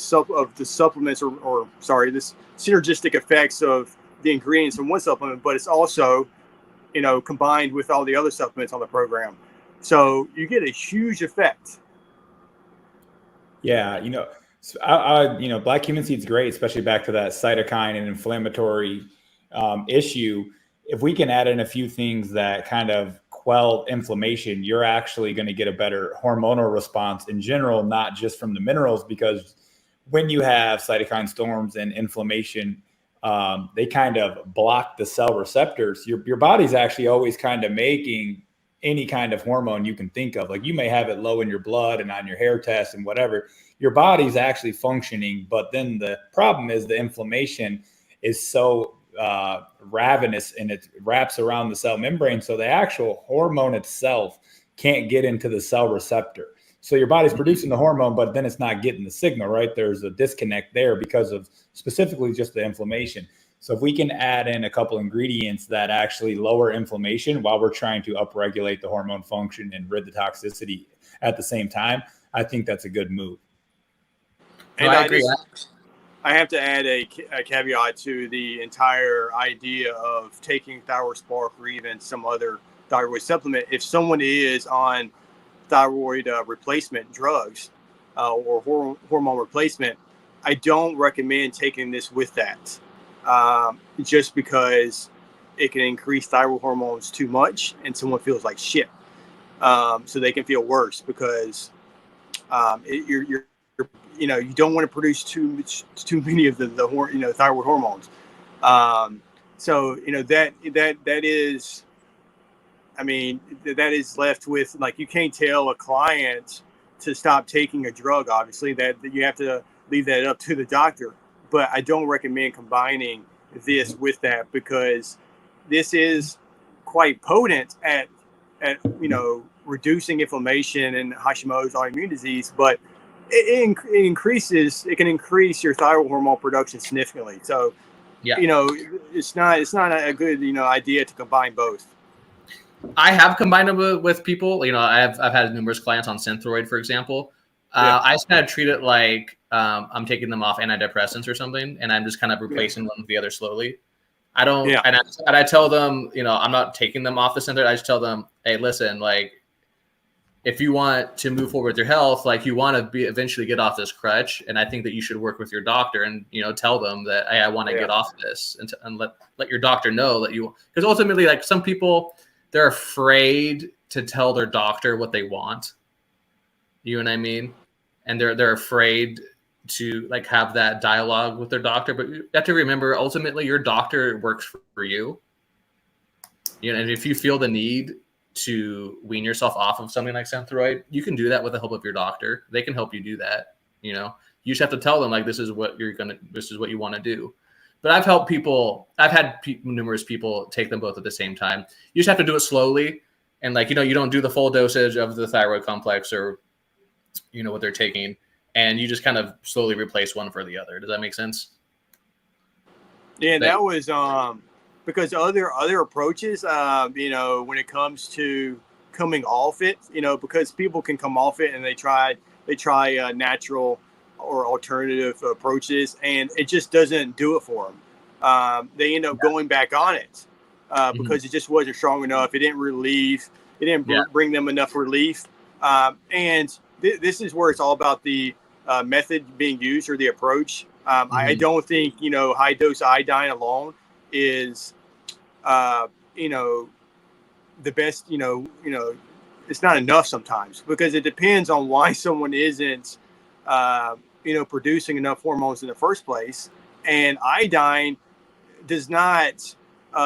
supplements, this synergistic effects of the ingredients in one supplement, but it's also combined with all the other supplements on the program, so you get a huge effect. Yeah, black cumin seed's great, especially back to that cytokine and inflammatory issue. If we can add in a few things that kind of quell inflammation, you're actually going to get a better hormonal response in general, not just from the minerals, because when you have cytokine storms and inflammation, they kind of block the cell receptors. Your body's actually always kind of making any kind of hormone you can think of. Like, you may have it low in your blood and on your hair test and whatever. Your body's actually functioning, but then the problem is the inflammation is so ravenous, and it wraps around the cell membrane, so the actual hormone itself can't get into the cell receptor. So your body's producing the hormone, but then it's not getting the signal, right? There's a disconnect there because of specifically just the inflammation. So if we can add in a couple ingredients that actually lower inflammation while we're trying to upregulate the hormone function and rid the toxicity at the same time, I think that's a good move. And I agree. I have to add a caveat to the entire idea of taking Thyro Spark or even some other thyroid supplement. If someone is on thyroid replacement drugs or hormone replacement, I don't recommend taking this with that, just because it can increase thyroid hormones too much and someone feels like shit. So they can feel worse because you don't want to produce too many of the thyroid hormones. So that is, that is left with, like, you can't tell a client to stop taking a drug. Obviously, that you have to leave that up to the doctor. But I don't recommend combining this with that, because this is quite potent at reducing inflammation and Hashimoto's autoimmune disease, but it can increase your thyroid hormone production significantly. So, yeah, it's not a good idea to combine both. I have combined them with people. I've had numerous clients on Synthroid, for example. I just kind of treat it like I'm taking them off antidepressants or something, and I'm just kind of replacing one with the other slowly. I don't, and I tell them, I'm not taking them off the Synthroid. I just tell them, hey, listen, like, if you want to move forward with your health, like, you want to eventually get off this crutch, and I think that you should work with your doctor and tell them that, hey, I want to get off this, and let your doctor know that because ultimately, like, some people, they're afraid to tell their doctor what they want. You know what I mean? And they're afraid to, like, have that dialogue with their doctor. But you have to remember, ultimately, your doctor works for you. And if you feel the need to wean yourself off of something like Synthroid, you can do that with the help of your doctor. They can help you do that. You just have to tell them, like, this is what you want to do. But I've had numerous people take them both at the same time. You just have to do it slowly. And, like, you don't do the full dosage of the thyroid complex or, what they're taking. And you just kind of slowly replace one for the other. Does that make sense? Yeah, that was because other approaches, when it comes to coming off it, because people can come off it and they try natural or alternative approaches, and it just doesn't do it for them. They end up going back on it. because it just wasn't strong enough. It didn't relieve. It didn't bring them enough relief. And this is where it's all about the method being used or the approach. I don't think, high dose iodine alone is, the best, it's not enough sometimes, because it depends on why someone isn't, producing enough hormones in the first place. And iodine does not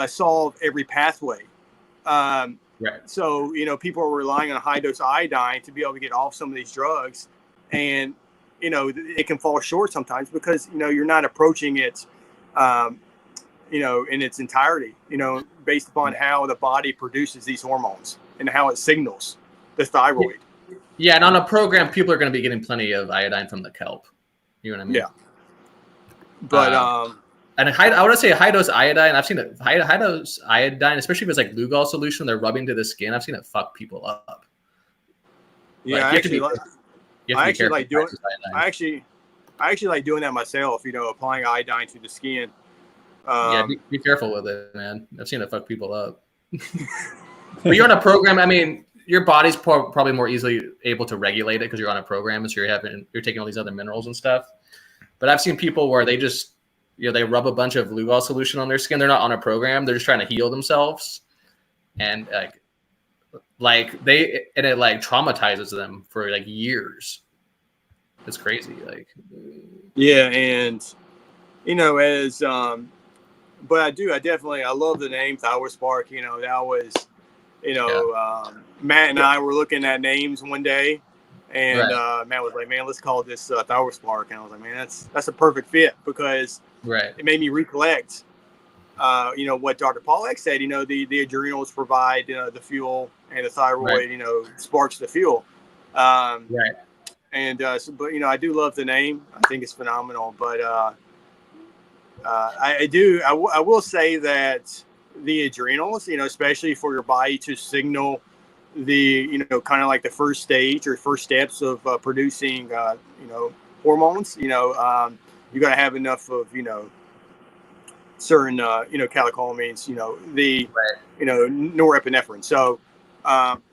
solve every pathway. So, people are relying on high dose iodine to be able to get off some of these drugs. And, it can fall short sometimes because, you're not approaching it, in its entirety, based upon how the body produces these hormones and how it signals the thyroid. Yeah. And on a program, people are going to be getting plenty of iodine from the kelp. You know what I mean? Yeah. But, and I want to say high dose iodine. I've seen it high dose iodine, especially if it's like Lugol solution they're rubbing to the skin. I've seen it fuck people up. Yeah, like, I actually like doing that myself. Applying iodine to the skin. Be careful with it, man. I've seen it fuck people up. But you're on a program. I mean, your body's probably more easily able to regulate it because you're on a program, and so you're taking all these other minerals and stuff. But I've seen people where they just they rub a bunch of Lugol solution on their skin. They're not on a program. They're just trying to heal themselves. And it traumatizes them for like years. It's crazy. Yeah. And, but I love the name Thyro Spark. That was, Matt and I were looking at names one day. And Matt was like, "Man, let's call this Thyro Spark." And I was like, "Man, that's a perfect fit," because it made me recollect, what Dr. Pollack said. The adrenals provide the fuel, and the thyroid, sparks the fuel. And but I do love the name. I think it's phenomenal. But I will say that the adrenals, especially for your body to signal the kind of like the first stage or first steps of producing hormones, you got to have enough of certain catecholamines, the norepinephrine. So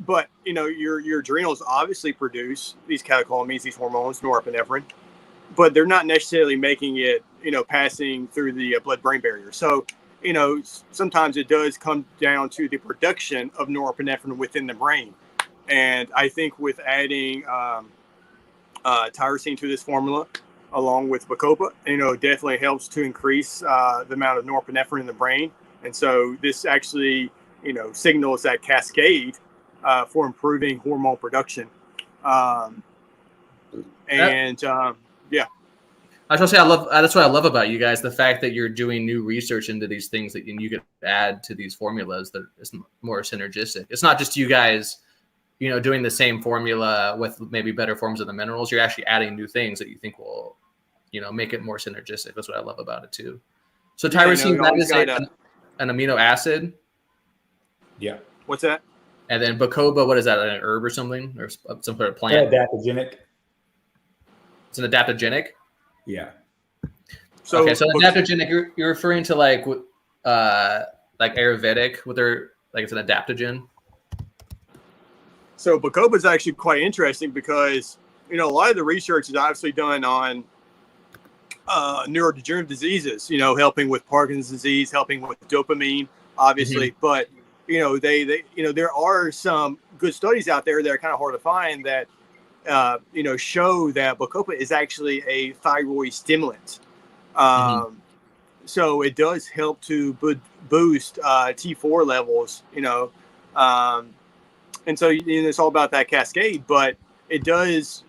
but your adrenals obviously produce these catecholamines, these hormones, norepinephrine, but they're not necessarily making it passing through the blood-brain barrier. So sometimes it does come down to the production of norepinephrine within the brain. And I think with adding tyrosine to this formula, along with Bacopa, definitely helps to increase the amount of norepinephrine in the brain. And so this actually, signals that cascade for improving hormone production. I was gonna say that's what I love about you guys, the fact that you're doing new research into these things that you could add to these formulas that is more synergistic. It's not just you guys, doing the same formula with maybe better forms of the minerals. You're actually adding new things that you think will, make it more synergistic. That's what I love about it too. So tyrosine, that is an amino acid. Yeah. What's that? And then Bacopa, what is that? An herb or something, or some sort of plant? Adaptogenic. It's an adaptogenic. Yeah. So adaptogenic, you're referring to like Ayurvedic, with their it's an adaptogen. So Bacopa is actually quite interesting because a lot of the research is obviously done on neurodegenerative diseases. Helping with Parkinson's disease, helping with dopamine, obviously. But there are some good studies out there that are kind of hard to find that show that Bacopa is actually a thyroid stimulant. So it does help to boost T4 levels, and so it's all about that cascade. But it does,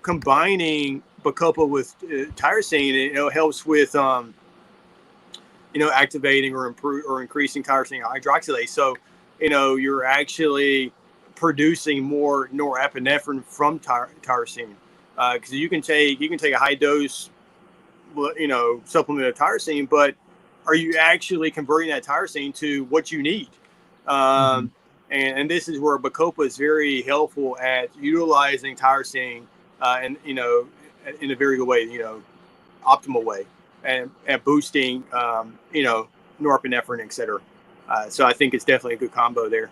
combining Bacopa with tyrosine, helps with, activating or increasing tyrosine hydroxylase. So, you're actually producing more norepinephrine from tyrosine, because you can take a high dose, supplement of tyrosine, but are you actually converting that tyrosine to what you need? And this is where Bacopa is very helpful at utilizing tyrosine, and in a very good way, optimal way, and boosting norepinephrine, etc. So I think it's definitely a good combo there.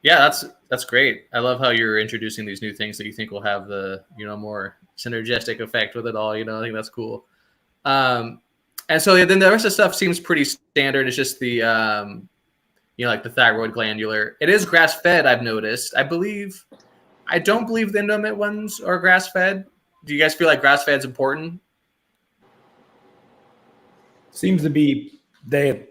Yeah, that's great. I love how you're introducing these new things that you think will have the more synergistic effect with it all. I think that's cool. And so then the rest of the stuff seems pretty standard. It's just the like the thyroid glandular. It is grass fed. I've noticed. I don't believe the Endomit ones are grass fed. Do you guys feel like grass fed is important? Seems to be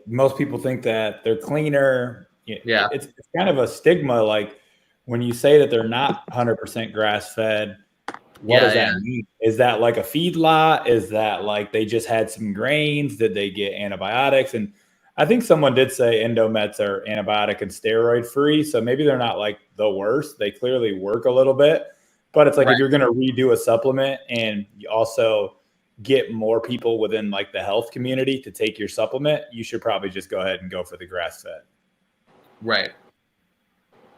most people think that they're cleaner. Yeah. It's kind of a stigma. Like when you say that they're not 100% grass fed, what does that mean? Is that like a feedlot? Is that like they just had some grains? Did they get antibiotics? And I think someone did say Endomets are antibiotic and steroid free. So maybe they're not like the worst. They clearly work a little bit. But it's like if you're going to redo a supplement and you also get more people within like the health community to take your supplement, you should probably just go ahead and go for the grass fed. Right.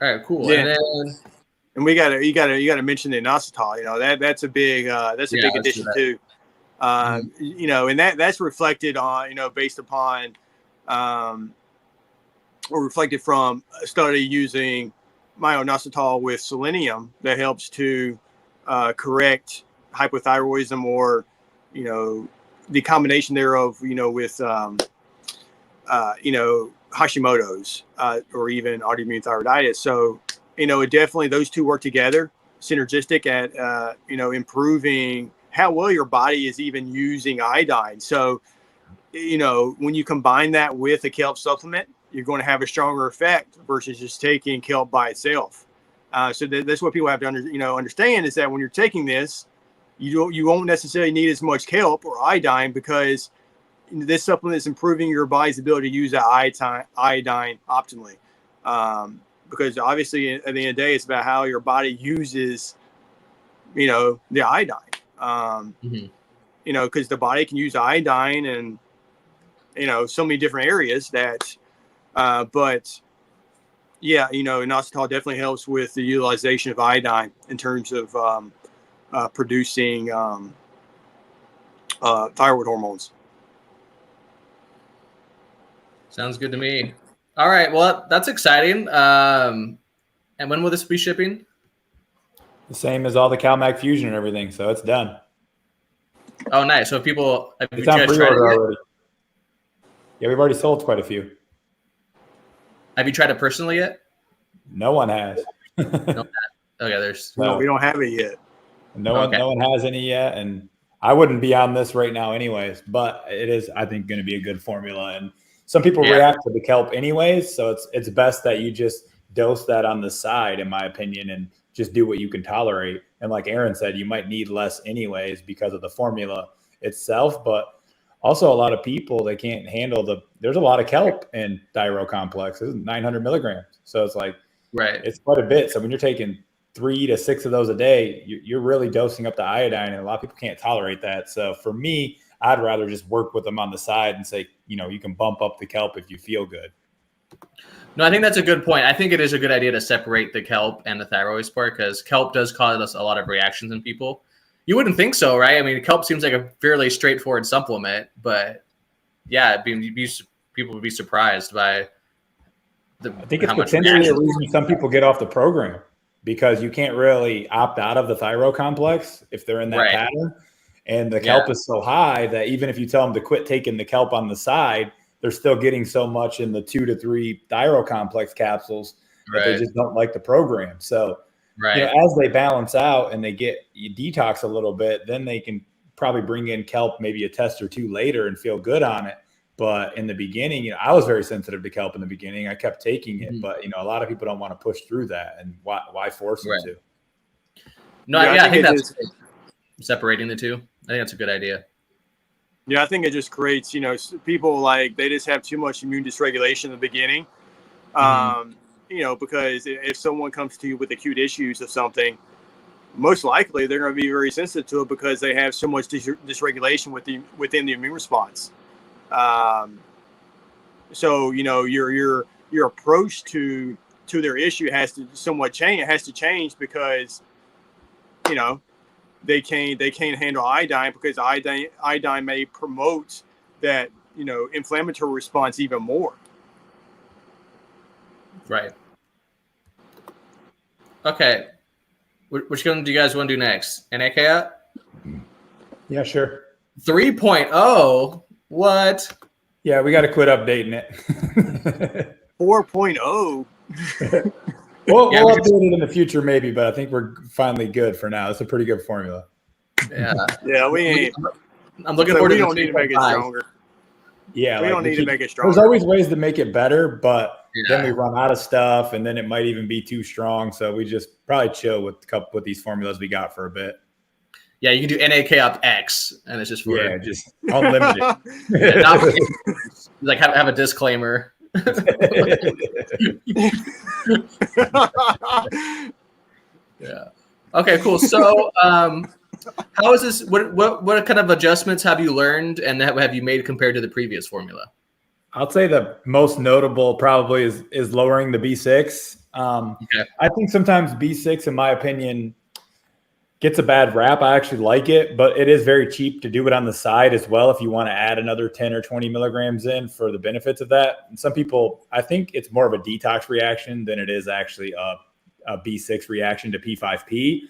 All right, cool. Yeah. And you gotta mention the inositol. That's a big big addition too. And that's reflected on based upon or reflected from a study using myo-inositol with selenium that helps to correct hypothyroidism or the combination thereof with Hashimoto's or even autoimmune thyroiditis. So it definitely, those two work together synergistic at improving how well your body is even using iodine. So when you combine that with a kelp supplement, you're going to have a stronger effect versus just taking kelp by itself. So that's what people have to understand, is that when you're taking this, you won't necessarily need as much kelp or iodine, because this supplement is improving your body's ability to use that iodine optimally. Because obviously at the end of the day, it's about how your body uses, the iodine. Because the body can use iodine and, so many different areas that, inositol definitely helps with the utilization of iodine in terms of producing thyroid hormones. Sounds good to me. All right. Well, that's exciting. And when will this be shipping? The same as all the CalMag Fusion and everything. So it's done. Oh, nice. So people, it's on pre-order already. Yeah, we've already sold quite a few. Have you tried it personally yet? No one has. Okay, we don't have it yet. No one has any yet, and I wouldn't be on this right now anyways, but it is, I think, going to be a good formula. And some people react to the kelp anyways, so it's best that you just dose that on the side, in my opinion, and just do what you can tolerate. And like Aaron said, you might need less anyways because of the formula itself, but also a lot of people, they can't handle there's a lot of kelp in Thyro complex. This is 900 milligrams. So it's like, it's quite a bit. So when you're taking 3 to 6 of those a day, you're really dosing up the iodine, and a lot of people can't tolerate that. So for me, I'd rather just work with them on the side and say, you can bump up the kelp if you feel good. No, I think that's a good point. I think it is a good idea to separate the kelp and the Thyro Spark, because kelp does cause us a lot of reactions in people. You wouldn't think so, right? I mean, kelp seems like a fairly straightforward supplement, but yeah, people would be surprised by I think it's potentially a reason some people get off the program, because you can't really opt out of the thyro complex if they're in that pattern. And the kelp is so high that even if you tell them to quit taking the kelp on the side, they're still getting so much in the 2 to 3 thyro complex capsules that they just don't like the program. So, as they balance out and they get detox a little bit, then they can probably bring in kelp maybe a test or two later and feel good on it. But in the beginning, I was very sensitive to kelp in the beginning. I kept taking it, but a lot of people don't want to push through that, and why force them to? No, I think that's separating the two. I think that's a good idea. Yeah, I think it just creates, people they just have too much immune dysregulation in the beginning. Because if someone comes to you with acute issues of something, most likely they're going to be very sensitive to it because they have so much dysregulation within the immune response. So your approach to their issue has to somewhat change. It has to change because they can't handle iodine, because iodine may promote that inflammatory response even more. Right. Okay. Which one do you guys want to do next? NAK up? Yeah, sure. 3.0? What? Yeah, we got to quit updating it. 4.0. We'll Yeah, update it in the future maybe, but I think we're finally good for now. It's a pretty good formula. Yeah. Yeah, we ain't. I'm looking So forward we to don't need to make it 3.5. stronger. Yeah, We like don't need to make it there's stronger. always ways to make it better, but then we Yeah. run out of stuff, and then it might even be too strong. So we just probably chill with these formulas we got for a bit. Yeah, you can do NAK up X, and it's just for Yeah, just unlimited. not for like have a disclaimer. Yeah. Okay, cool. So, how is this? What kind of adjustments have you learned, and have you made compared to the previous formula? I'll say the most notable probably is lowering the B6. Okay. I think sometimes B6, in my opinion, gets a bad rap. I actually like it, but it is very cheap to do it on the side as well if you want to add another 10 or 20 milligrams in for the benefits of that. And some people, I think it's more of a detox reaction than it is actually a B6 reaction to P5P,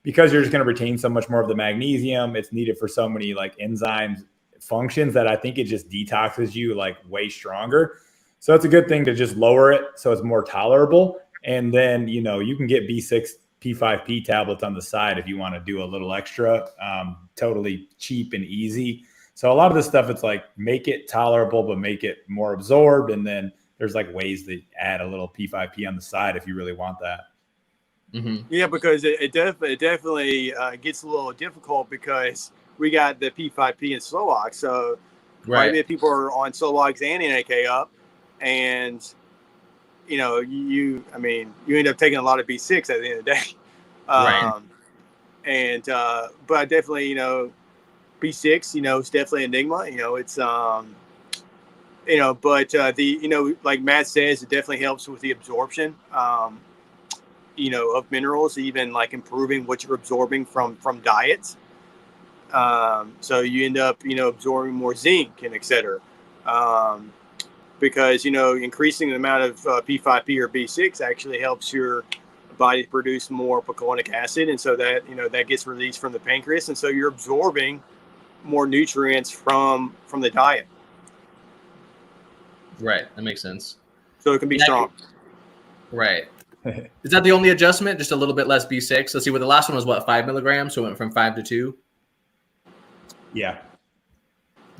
because you're just going to retain so much more of the magnesium. It's needed for so many like enzymes functions that I think it just detoxes you like way stronger. So it's a good thing to just lower it so it's more tolerable. And then, you can get B6 P5P tablets on the side if you want to do a little extra, totally cheap and easy. So a lot of this stuff, it's like make it tolerable, but make it more absorbed. And then there's like ways to add a little P5P on the side if you really want that. Mm-hmm. Yeah, because it definitely gets a little difficult because we got the P5P and Slowox. So quite a bit of people are on Slowox and NAK up, and you end up taking a lot of B6 at the end of the day. But definitely, B6, it's definitely an enigma. It's like Matt says, it definitely helps with the absorption. Of minerals, even like improving what you're absorbing from diets. So you end up, absorbing more zinc and et cetera. Because, increasing the amount of P5P or B6 actually helps your body produce more picoinic acid. And so that, that gets released from the pancreas. And so you're absorbing more nutrients from the diet. Right. That makes sense. So it can be strong. Right. Is that the only adjustment? Just a little bit less B6? Let's see. Well, the last one was 5 milligrams? So it went from 5 to 2? Yeah.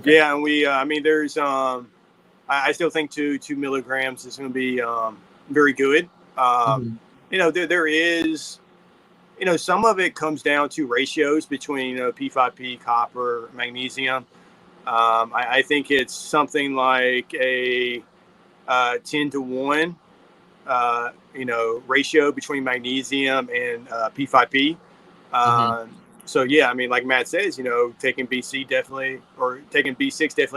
Okay. Yeah. And there's, I still think 2 milligrams is going to be very good. There is, some of it comes down to ratios between, P5P, copper, magnesium. I think it's something like a 10 to 1. Ratio between magnesium and P5P. So yeah, like Matt says, taking B6 definitely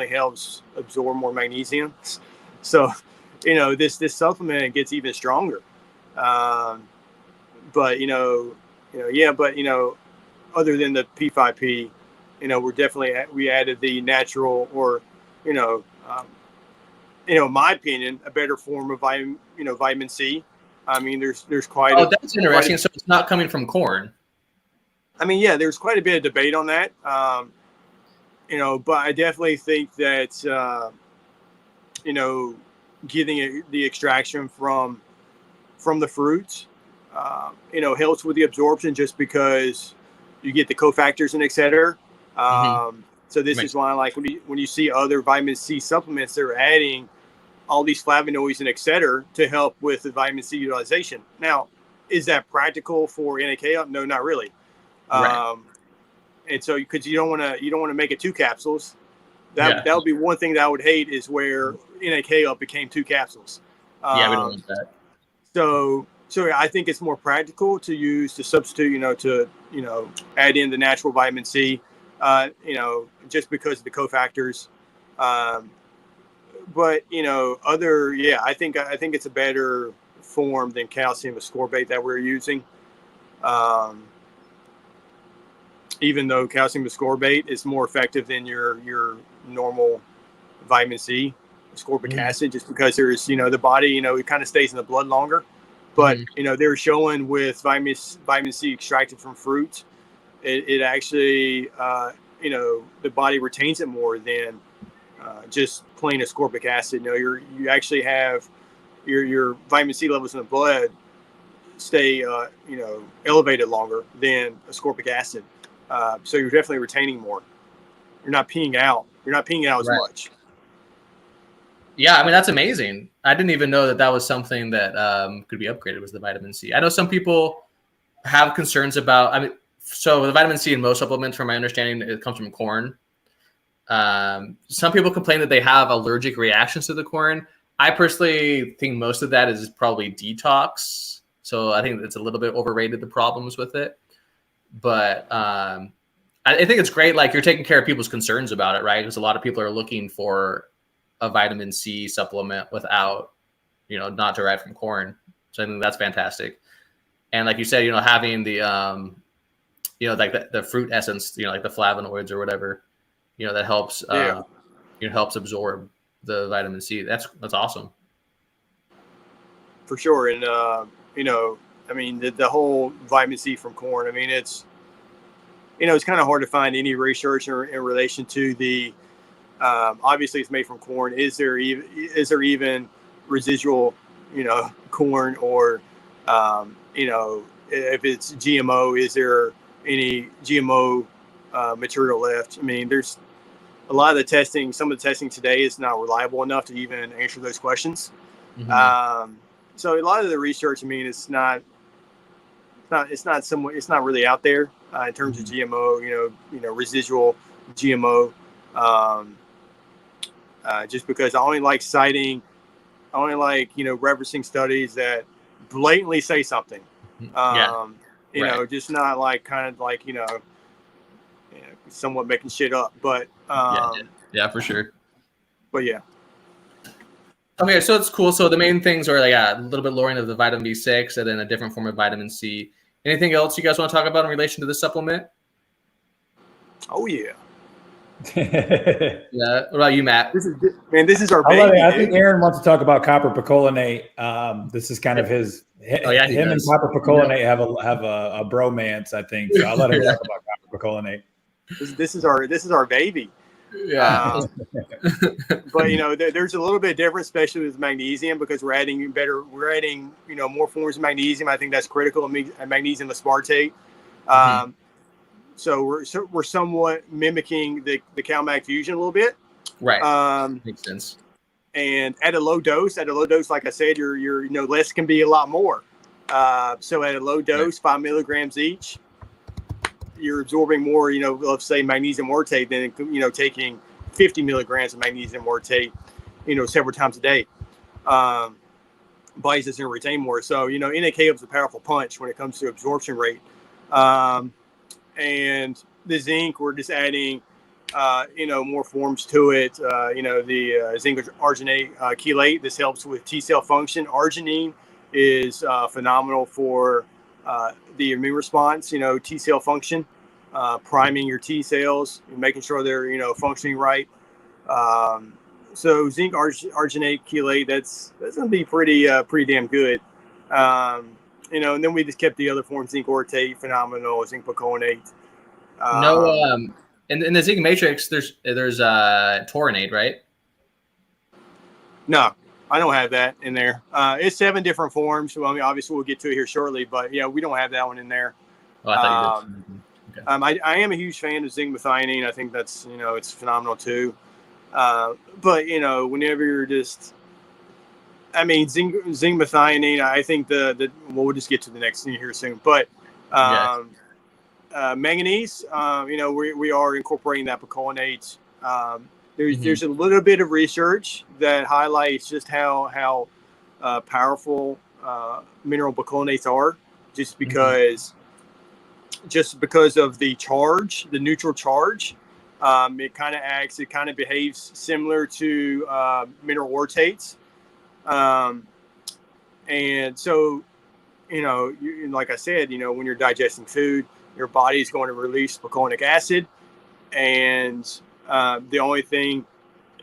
helps absorb more magnesium. So, this supplement gets even stronger. But other than the P5P, we added the natural, or in my opinion, a better form of vitamin C. There's quite. Oh, that's interesting. So it's not coming from corn. There's quite a bit of debate on that. But I definitely think that getting the extraction from the fruits, helps with the absorption just because you get the cofactors and et cetera. So this is why, like, when you see other vitamin C supplements, they're adding all these flavonoids and et cetera to help with the vitamin C utilization. Now, is that practical for NAK? No, not really. And so, because you don't want to make it 2 capsules. That would be one thing that I would hate, is where NAK up became 2 capsules. We don't want that. So I think it's more practical to substitute, to add in the natural vitamin C, just because of the cofactors. But I think it's a better form than calcium ascorbate that we're using. Even though calcium ascorbate is more effective than your normal vitamin C. ascorbic acid, just because there's, the body, it kind of stays in the blood longer. But, they're showing with vitamin C extracted from fruits, it actually, the body retains it more than just plain ascorbic acid. You actually have your vitamin C levels in the blood stay, elevated longer than ascorbic acid. So you're definitely retaining more. You're not peeing out. You're not peeing out as much. Yeah, I mean, that's amazing. I didn't even know that was something that could be upgraded, was the vitamin C. I know some people have concerns about, so the vitamin C in most supplements, from my understanding, it comes from corn. Some people complain that they have allergic reactions to the corn. I personally think most of that is probably detox. So I think it's a little bit overrated, the problems with it. But I think it's great. Like, you're taking care of people's concerns about it, right? Because a lot of people are looking for a vitamin C supplement without, not derived from corn. So I think that's fantastic. And like you said, having the, like the fruit essence, like the flavonoids or whatever, that helps, helps absorb the vitamin C. That's awesome. For sure. And, the whole vitamin C from corn, it's kind of hard to find any research in relation to the, obviously it's made from corn. Is there even residual, corn, or, if it's GMO, is there any GMO material left? There's a lot of the testing. Some of the testing today is not reliable enough to even answer those questions. So a lot of the research, it's not really out there in terms of GMO, residual GMO. Just because I only like referencing studies that blatantly say something. Just not like somewhat making shit up. But yeah, for sure. But yeah. Okay, so it's cool. So the main things are a little bit lowering of the vitamin B6 and then a different form of vitamin C. Anything else you guys want to talk about in relation to this supplement? Oh yeah. Yeah. What about you, Matt? This is our baby. I think Aaron wants to talk about copper picolinate. This is kind of his. Him and copper picolinate have a bromance, I think. So I'll let him talk about copper picolinate. This is our baby. Yeah. But there's a little bit different, especially with magnesium, because we're adding more forms of magnesium. I think that's critical. Magnesium aspartate. So we're somewhat mimicking the CalMag Fusion a little bit. Right. Makes sense. And at a low dose, like I said, your less can be a lot more. So at a low dose, 5 milligrams each, you're absorbing more, let's say magnesium orotate than, taking 50 milligrams of magnesium orotate, several times a day. Body's just going to retain more. So, NAK is a powerful punch when it comes to absorption rate. And the zinc, we're just adding, more forms to it. The zinc arginate chelate. This helps with T cell function. Arginine is phenomenal for the immune response, T cell function, priming your T cells, and making sure they're, functioning right. So zinc arginate chelate, that's going to be pretty damn good. And then we just kept the other forms, zinc orotate, phenomenal, zinc picolinate. In the zinc matrix, there's taurinate, right? No, I don't have that in there. It's 7 different forms. So, obviously we'll get to it here shortly, but yeah, we don't have that one in there. Oh, I thought you did. Okay. I am a huge fan of zinc methionine. I think that's, it's phenomenal too. But whenever you're just, zinc methionine, I think we'll just get to the next thing here soon. But manganese, we are incorporating that picolinate. There's a little bit of research that highlights just how powerful mineral picolinates are, just because of the charge, the neutral charge. It kind of behaves similar to mineral orotates. And so, like I said, when you're digesting food, your body is going to release picolinic acid. And the only thing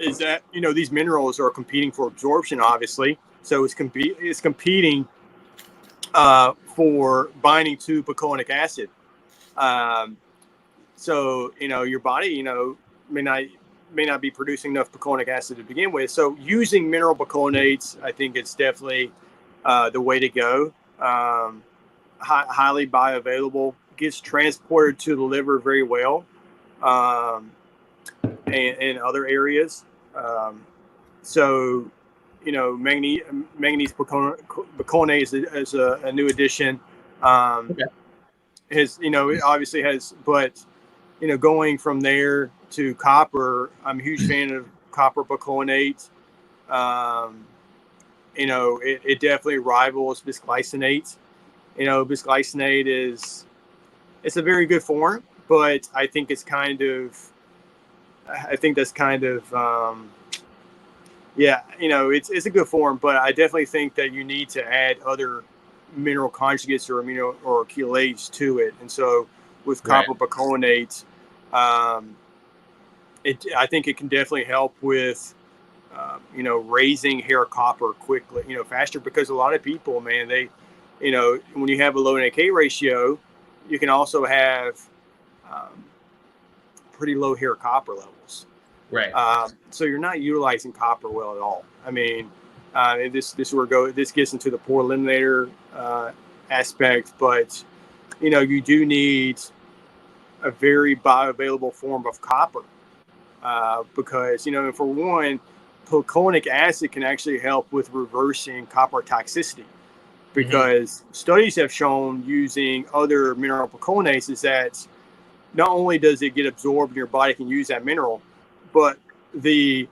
is that, these minerals are competing for absorption, obviously. So it's competing for binding to picoinic acid. So, your body, may not be producing enough picoinic acid to begin with. So using mineral picoinates, I think it's definitely the way to go. Highly bioavailable, gets transported to the liver very well, and other areas. So, manganese picoinate is a new addition. Okay. It obviously has, but going from there to copper, I'm a huge fan of copper picoinate. It definitely rivals bisglycinate. Bisglycinate it's a very good form, but I think that's kind of, it's a good form, but I definitely think that you need to add other mineral conjugates or amino or chelates to it. And so with copper picoinate, I think it can definitely help with, raising hair copper quickly, faster, because a lot of people, man, they, when you have a low NAK ratio, you can also have pretty low hair copper levels. Right. So you're not utilizing copper well at all. I mean, this gets into the pore eliminator aspect, but you do need a very bioavailable form of copper, because for one, picoinic acid can actually help with reversing copper toxicity, because studies have shown using other mineral picoinates is that not only does it get absorbed and your body can use that mineral, but the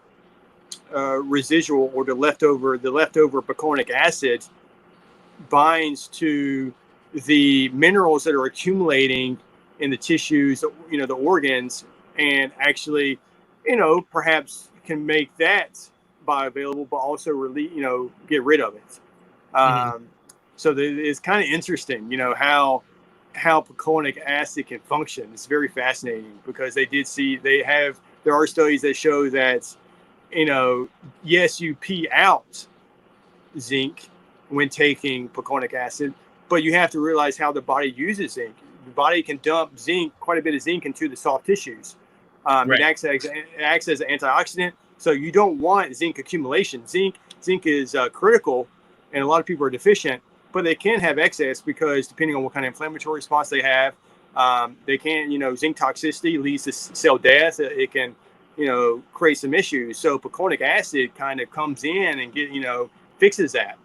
residual or the leftover picoinic acid binds to the minerals that are accumulating in the tissues, the organs, and actually, perhaps can make that bioavailable, but also really, get rid of it. So it's kind of interesting, how picoinic acid can function. It's very fascinating, because there are studies that show that, yes, you pee out zinc when taking picoinic acid, but you have to realize how the body uses zinc. The body can dump quite a bit of zinc into the soft tissues. It acts as an antioxidant, so you don't want zinc accumulation. Zinc is critical, and a lot of people are deficient, but they can have excess, because depending on what kind of inflammatory response they have, they can, zinc toxicity leads to cell death. It can, create some issues. So picoinic acid kind of comes in and fixes that.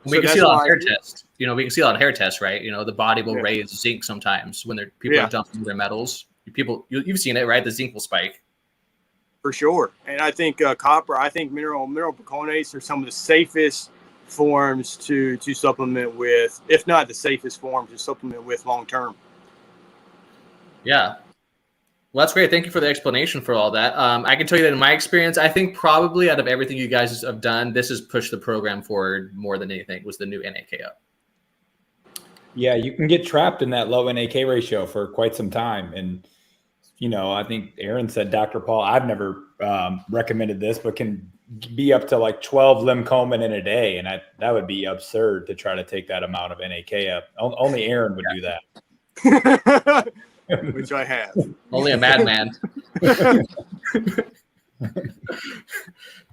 We can see it on hair tests. We can see it on hair tests, right? The body will raise zinc sometimes when people are dumping their metals. You've seen it, right? The zinc will spike. For sure. And I think copper, mineral picoinates are some of the safest forms to supplement with, if not the safest form to supplement with long term. Yeah. Well, that's great. Thank you for the explanation for all that. I can tell you that in my experience, I think probably out of everything you guys have done, this has pushed the program forward more than anything, was the new NAK up. Yeah, you can get trapped in that low NAK ratio for quite some time. And, I think Aaron said, Dr. Paul, I've never recommended this, but can be up to like 12 limcomin in a day. And that would be absurd to try to take that amount of NAK up. Only Aaron would do that. Which I have. Only a madman.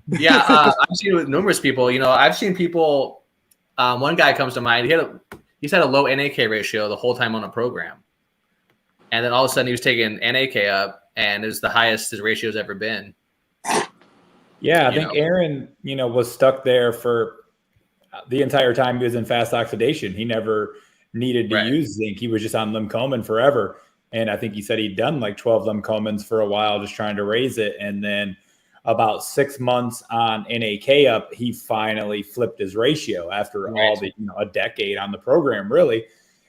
Yeah, I've seen it with numerous people. I've seen people. One guy comes to mind. He's had a low NAK ratio the whole time on a program, and then all of a sudden he was taking NAK up, and it was the highest his ratio's ever been. Yeah, I think Aaron, was stuck there for the entire time he was in fast oxidation. He never needed to use zinc. He was just on limcomin forever. And I think he said he'd done like 12 limcomins for a while, just trying to raise it. And then about 6 months on NAK up, he finally flipped his ratio after all the, a decade on the program, really.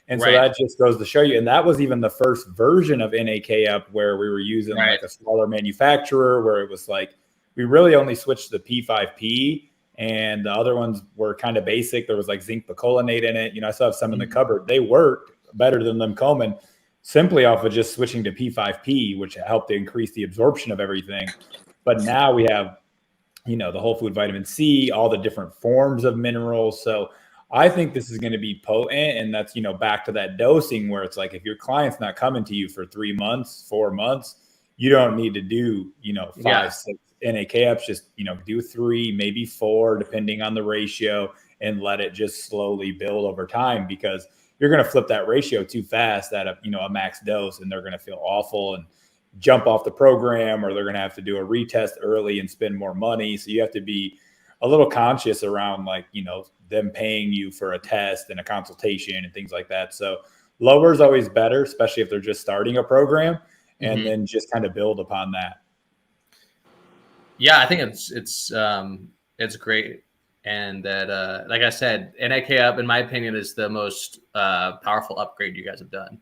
And so that just goes to show you. And that was even the first version of NAK up where we were using like a smaller manufacturer, where it was like, we really only switched to the P5P, and the other ones were kind of basic. There was like zinc picolinate in it. I still have some in the cupboard. They worked better than limcomin, simply off of just switching to P5P, which helped to increase the absorption of everything. But now we have, the whole food vitamin C, all the different forms of minerals. So I think this is going to be potent. And that's, back to that dosing where it's like, if your client's not coming to you for 3 months, 4 months, you don't need to do, 5, 6 NAK ups, just, do 3, maybe 4, depending on the ratio, and let it just slowly build over time, because you're going to flip that ratio too fast at a max dose, and they're going to feel awful and jump off the program, or they're going to have to do a retest early and spend more money. So you have to be a little conscious around them paying you for a test and a consultation and things like that. So lower is always better, especially if they're just starting a program, and then just kind of build upon that. Yeah, I think it's great. And that, like I said, NAK up, in my opinion, is the most powerful upgrade you guys have done.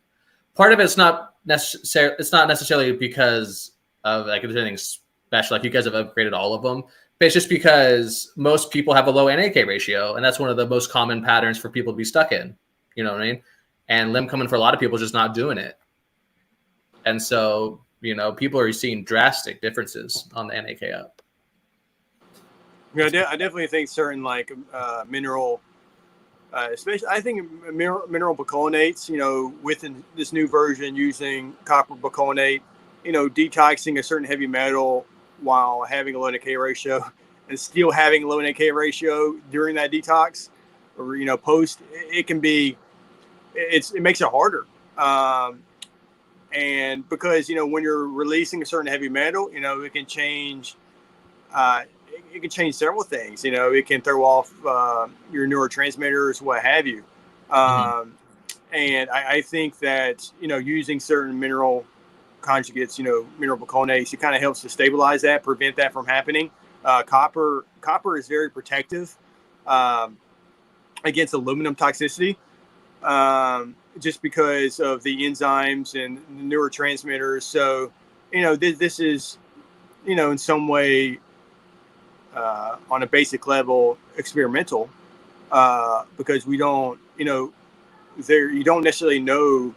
Part of it's not necessarily because of there's anything special. Like, you guys have upgraded all of them, but it's just because most people have a low NAK ratio, and that's one of the most common patterns for people to be stuck in. You know what I mean? And limb coming for a lot of people is just not doing it. And so, people are seeing drastic differences on the NAK up. I definitely think certain mineral, especially I think mineral bicarbonate, within this new version using copper bicarbonate, detoxing a certain heavy metal while having a low NAK ratio, and still having a low NAK ratio during that detox, or post, it makes it harder. And because when you're releasing a certain heavy metal, it can change. It can change several things. It can throw off your neurotransmitters, what have you. And I think that using certain mineral conjugates, mineral bicarbonates, it kind of helps to stabilize that, prevent that from happening. Copper is very protective against aluminum toxicity. Just because of the enzymes and the neurotransmitters. So, this is, in some way, on a basic level, experimental, because we don't, you don't necessarily know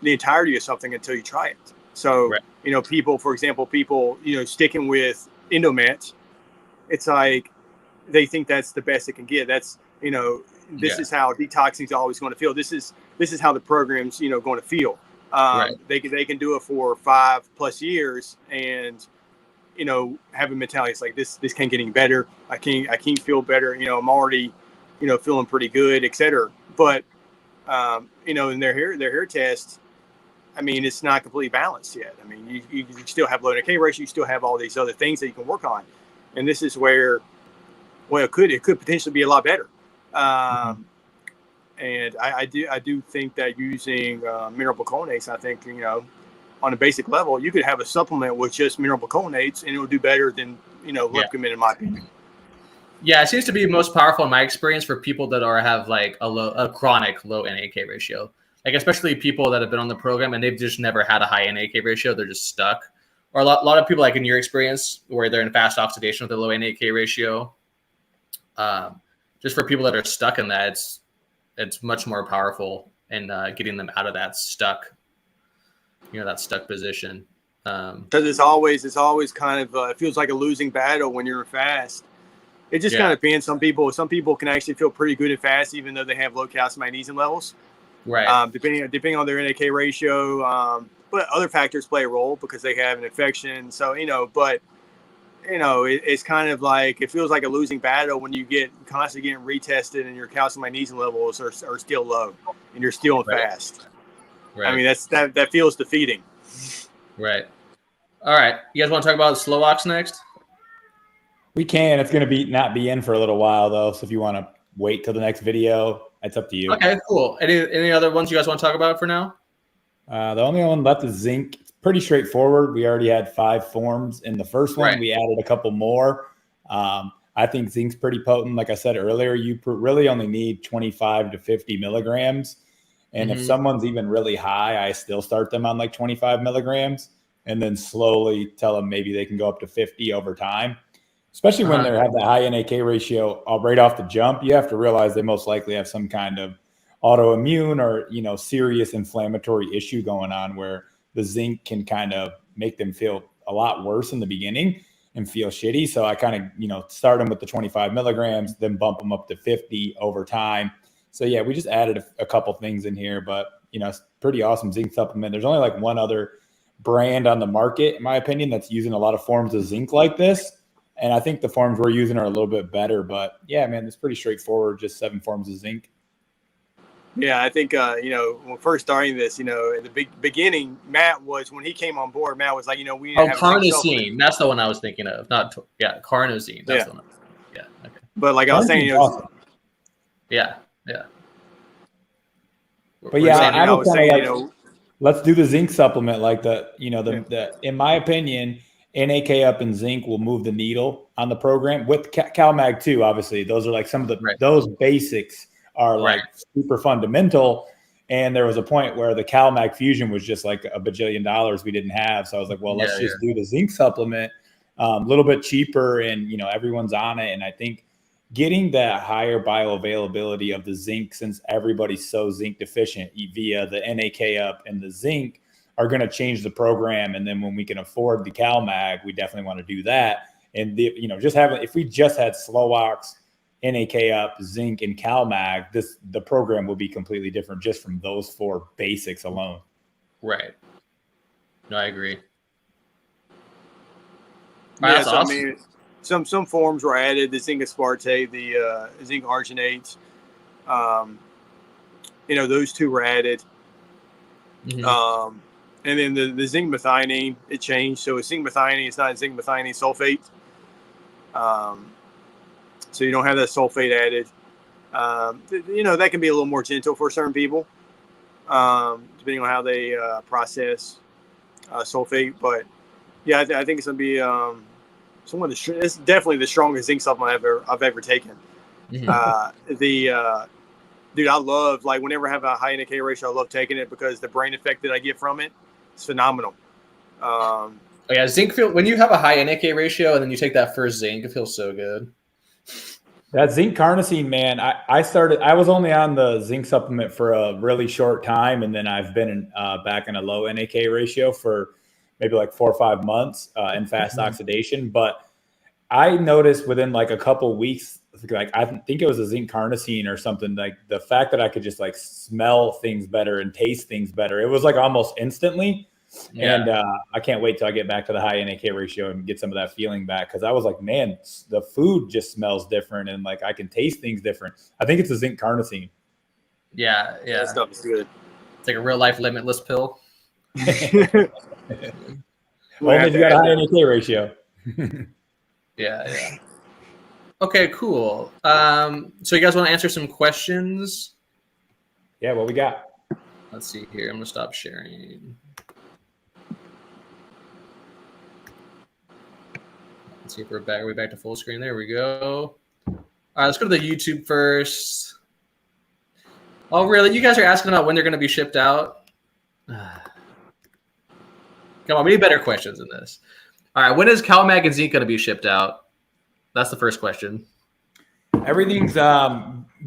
the entirety of something until you try it. So, right. People sticking with Endomet, it's like they think that's the best it can get. That's, this is how detoxing is always going to feel. This is how the program's going to feel. Right. They can do it for 5+ years and have a mentality. It's like this can't get any better. I can't feel better. I'm already feeling pretty good, etc. But in their hair test, I mean, it's not completely balanced yet. I mean, you still have low NAK ratio. You still have all these other things that you can work on, and this is where, it could potentially be a lot better. And I do think that using mineral bicarbonates, I think, on a basic level, you could have a supplement with just mineral bicarbonates and it will do better than, Lepcomin, in my opinion. Yeah, it seems to be most powerful in my experience for people that have a chronic low NAK ratio. Like, especially people that have been on the program and they've just never had a high NAK ratio. They're just stuck. Or a lot of people, like in your experience, where they're in fast oxidation with a low NAK ratio. Just for people that are stuck in that, it's much more powerful in getting them out of that stuck, that stuck position. Because it's always kind of it feels like a losing battle when you're fast. It just kind of depends. Some people can actually feel pretty good and fast, even though they have low calcium magnesium levels. Right. Depending on their NAK ratio, but other factors play a role because they have an infection. So it's kind of like, it feels like a losing battle when you get constantly getting retested and your calcium magnesium levels are still low and you're still fast. Right. I mean, that feels defeating. Right. All right. You guys want to talk about slow ox next? We can. It's going to not be in for a little while though. So if you want to wait till the next video, it's up to you. Okay, cool. Any other ones you guys want to talk about for now? The only one left is zinc. It's pretty straightforward. We already had 5 forms in the first one. Right. We added a couple more. I think zinc's pretty potent. Like I said earlier, you really only need 25 to 50 milligrams. And if someone's even really high, I still start them on like 25 milligrams and then slowly tell them maybe they can go up to 50 over time. Especially when they have the high NAK ratio right off the jump, you have to realize they most likely have some kind of autoimmune or, serious inflammatory issue going on where the zinc can kind of make them feel a lot worse in the beginning and feel shitty. So I kind of, start them with the 25 milligrams, then bump them up to 50 over time. So yeah, we just added a couple things in here, but it's pretty awesome zinc supplement. There's only like one other brand on the market, in my opinion, that's using a lot of forms of zinc like this. And I think the forms we're using are a little bit better, but yeah, man, it's pretty straightforward. Just 7 forms of zinc. Yeah, I think, when first starting this, at the beginning, Matt was, when he came on board, Matt was like, we need to have carnosine. That's the one I was thinking of. Carnosine. That's the one. Yeah. Okay. But like I was saying, awesome. Yeah. But yeah, I was saying, let's do the zinc supplement like the in my opinion, NAK Up and Zinc will move the needle on the program with CalMag too. Obviously, those are like some of those basics are like super fundamental. And there was a point where the CalMag Fusion was just like $1 bajillion we didn't have. So I was like, well, let's just do the zinc supplement, a little bit cheaper, and everyone's on it. And I think getting that higher bioavailability of the zinc, since everybody's so zinc deficient via the NAK Up and the zinc, are going to change the program. And then when we can afford the CalMag, we definitely want to do that. And if we just had Slowox, NAK Up, zinc, and CalMag, the program will be completely different just from those 4 basics alone. Right. No, I agree. Yeah, so awesome. I mean, some forms were added: the zinc aspartate, the zinc arginates. Those 2 were added. Mm-hmm. And then the zinc methionine, it changed. So it's zinc methionine, it's not zinc methionine sulfate. So you don't have that sulfate added. That can be a little more gentle for certain people, depending on how they process sulfate. But yeah, I think it's gonna be it's definitely the strongest zinc supplement I've ever taken. Mm-hmm. Dude, I love, like, whenever I have a high NAK ratio, I love taking it because the brain effect that I get from it is phenomenal. Zinc when you have a high NAK ratio and then you take that first zinc, it feels so good. That zinc carnosine, man, I was only on the zinc supplement for a really short time, and then I've been back in a low NAK ratio for maybe like 4 or 5 months in fast oxidation. But I noticed within like a couple weeks, like I think it was a zinc carnosine or something, like the fact that I could just like smell things better and taste things better. It was like almost instantly. Yeah. And I can't wait till I get back to the high NAK ratio and get some of that feeling back. Cause I was like, man, the food just smells different. And like, I can taste things different. I think it's a zinc carnosine. Yeah. That stuff is good. It's like a real life limitless pill. Only if you got a high NAK ratio. Yeah. Okay, cool. So you guys want to answer some questions? Yeah, what we got? Let's see here. I'm gonna stop sharing. Let's see if we're back. Are we back to full screen? There we go. All right, let's go to the YouTube first. Oh, really? You guys are asking about when they're going to be shipped out? Come on, we need better questions than this. All right, when is CalMag and Zinc going to be shipped out? That's the first question. Everything's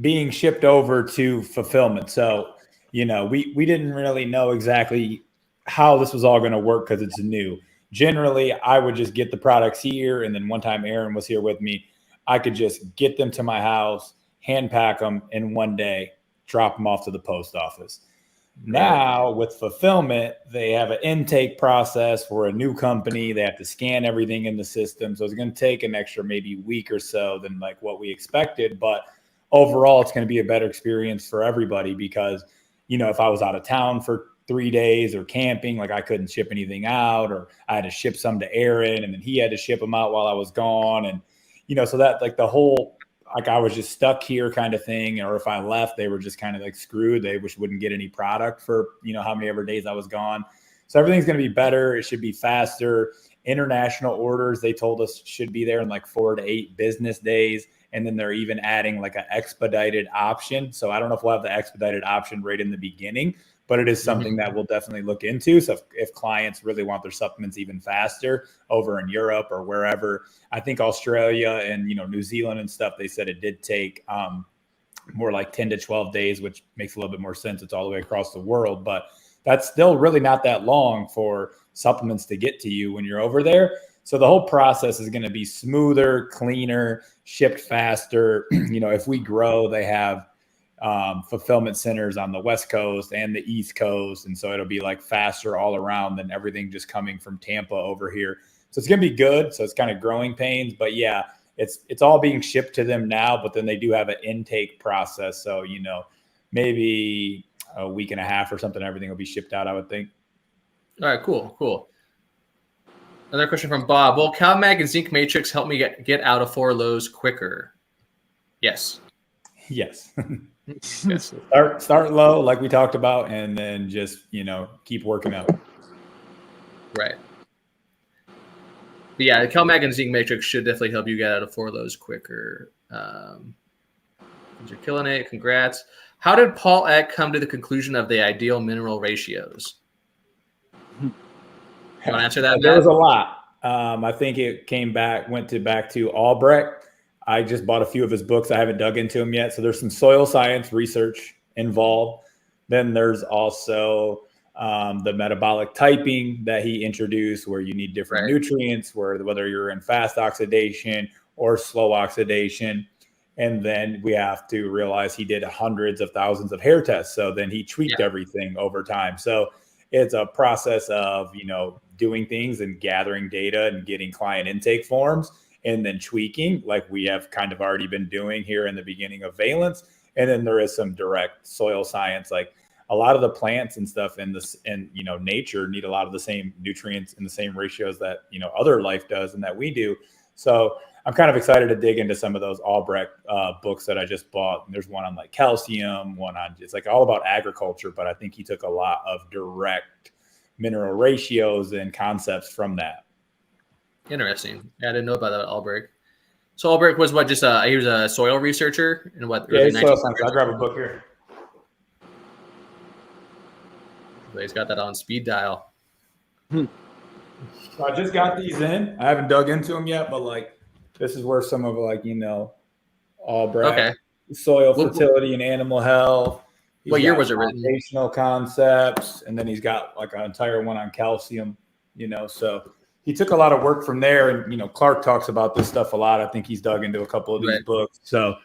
being shipped over to fulfillment. So, we didn't really know exactly how this was all going to work because it's new. Generally, I would just get the products here, and then one time Aaron was here with me, I could just get them to my house, hand pack them in one day, drop them off to the post office. Now, with fulfillment, they have an intake process for a new company. They have to scan everything in the system. So it's going to take an extra maybe week or so than like what we expected. But overall, it's going to be a better experience for everybody because, if I was out of town for 3 days or camping, like I couldn't ship anything out, or I had to ship some to Aaron and then he had to ship them out while I was gone. And, so that like the whole, like I was just stuck here kind of thing. Or if I left, they were just kind of like screwed. They wouldn't get any product for, how many ever days I was gone. So everything's going to be better. It should be faster. International orders, they told us, should be there in like 4 to 8 business days. And then they're even adding like an expedited option. So I don't know if we'll have the expedited option right in the beginning, but it is something that we'll definitely look into. So if clients really want their supplements even faster over in Europe or wherever, I think Australia and, New Zealand and stuff, they said it did take more like 10 to 12 days, which makes a little bit more sense. It's all the way across the world, but that's still really not that long for supplements to get to you when you're over there. So the whole process is going to be smoother, cleaner, shipped faster. If we grow, they have fulfillment centers on the West Coast and the East Coast. And so it'll be like faster all around than everything just coming from Tampa over here. So it's going to be good. So it's kind of growing pains, but yeah, it's all being shipped to them now, but then they do have an intake process. So, maybe a week and a half or something, everything will be shipped out, I would think. All right, cool. Another question from Bob. Will CalMag and Zinc Matrix help me get out of 4 lows quicker? Yes. Yes. Start low, like we talked about, and then just, keep working out. Right. But yeah, the CalMag and Zinc Matrix should definitely help you get out of 4 lows quicker. You're killing it. Congrats. How did Paul Eck come to the conclusion of the ideal mineral ratios? You want to answer that? There was a lot. I think it went back to Albrecht. I just bought a few of his books. I haven't dug into them yet. So there's some soil science research involved. Then there's also the metabolic typing that he introduced, where you need different nutrients, whether you're in fast oxidation or slow oxidation. And then we have to realize he did hundreds of thousands of hair tests. So then he tweaked everything over time. So it's a process of, doing things and gathering data and getting client intake forms and then tweaking, like we have kind of already been doing here in the beginning of Valence. And then there is some direct soil science, like a lot of the plants and stuff in nature need a lot of the same nutrients in the same ratios that, other life does and that we do. So I'm kind of excited to dig into some of those Albrecht books that I just bought. And there's one on like calcium, one on it's like all about agriculture, but I think he took a lot of direct mineral ratios and concepts from that. Interesting. Yeah, I didn't know about that Albrecht. So Albrecht was what? Just he was a soil researcher and what? Yeah, soil science. I'll grab a book here. So he's got that on speed dial. So I just got these in. I haven't dug into them yet, but like this is where some of Albrecht, soil fertility and animal health. What year was it written? Foundational concepts, and then he's got like an entire one on calcium. So he took a lot of work from there, and Clark talks about this stuff a lot. I think he's dug into a couple of these books. So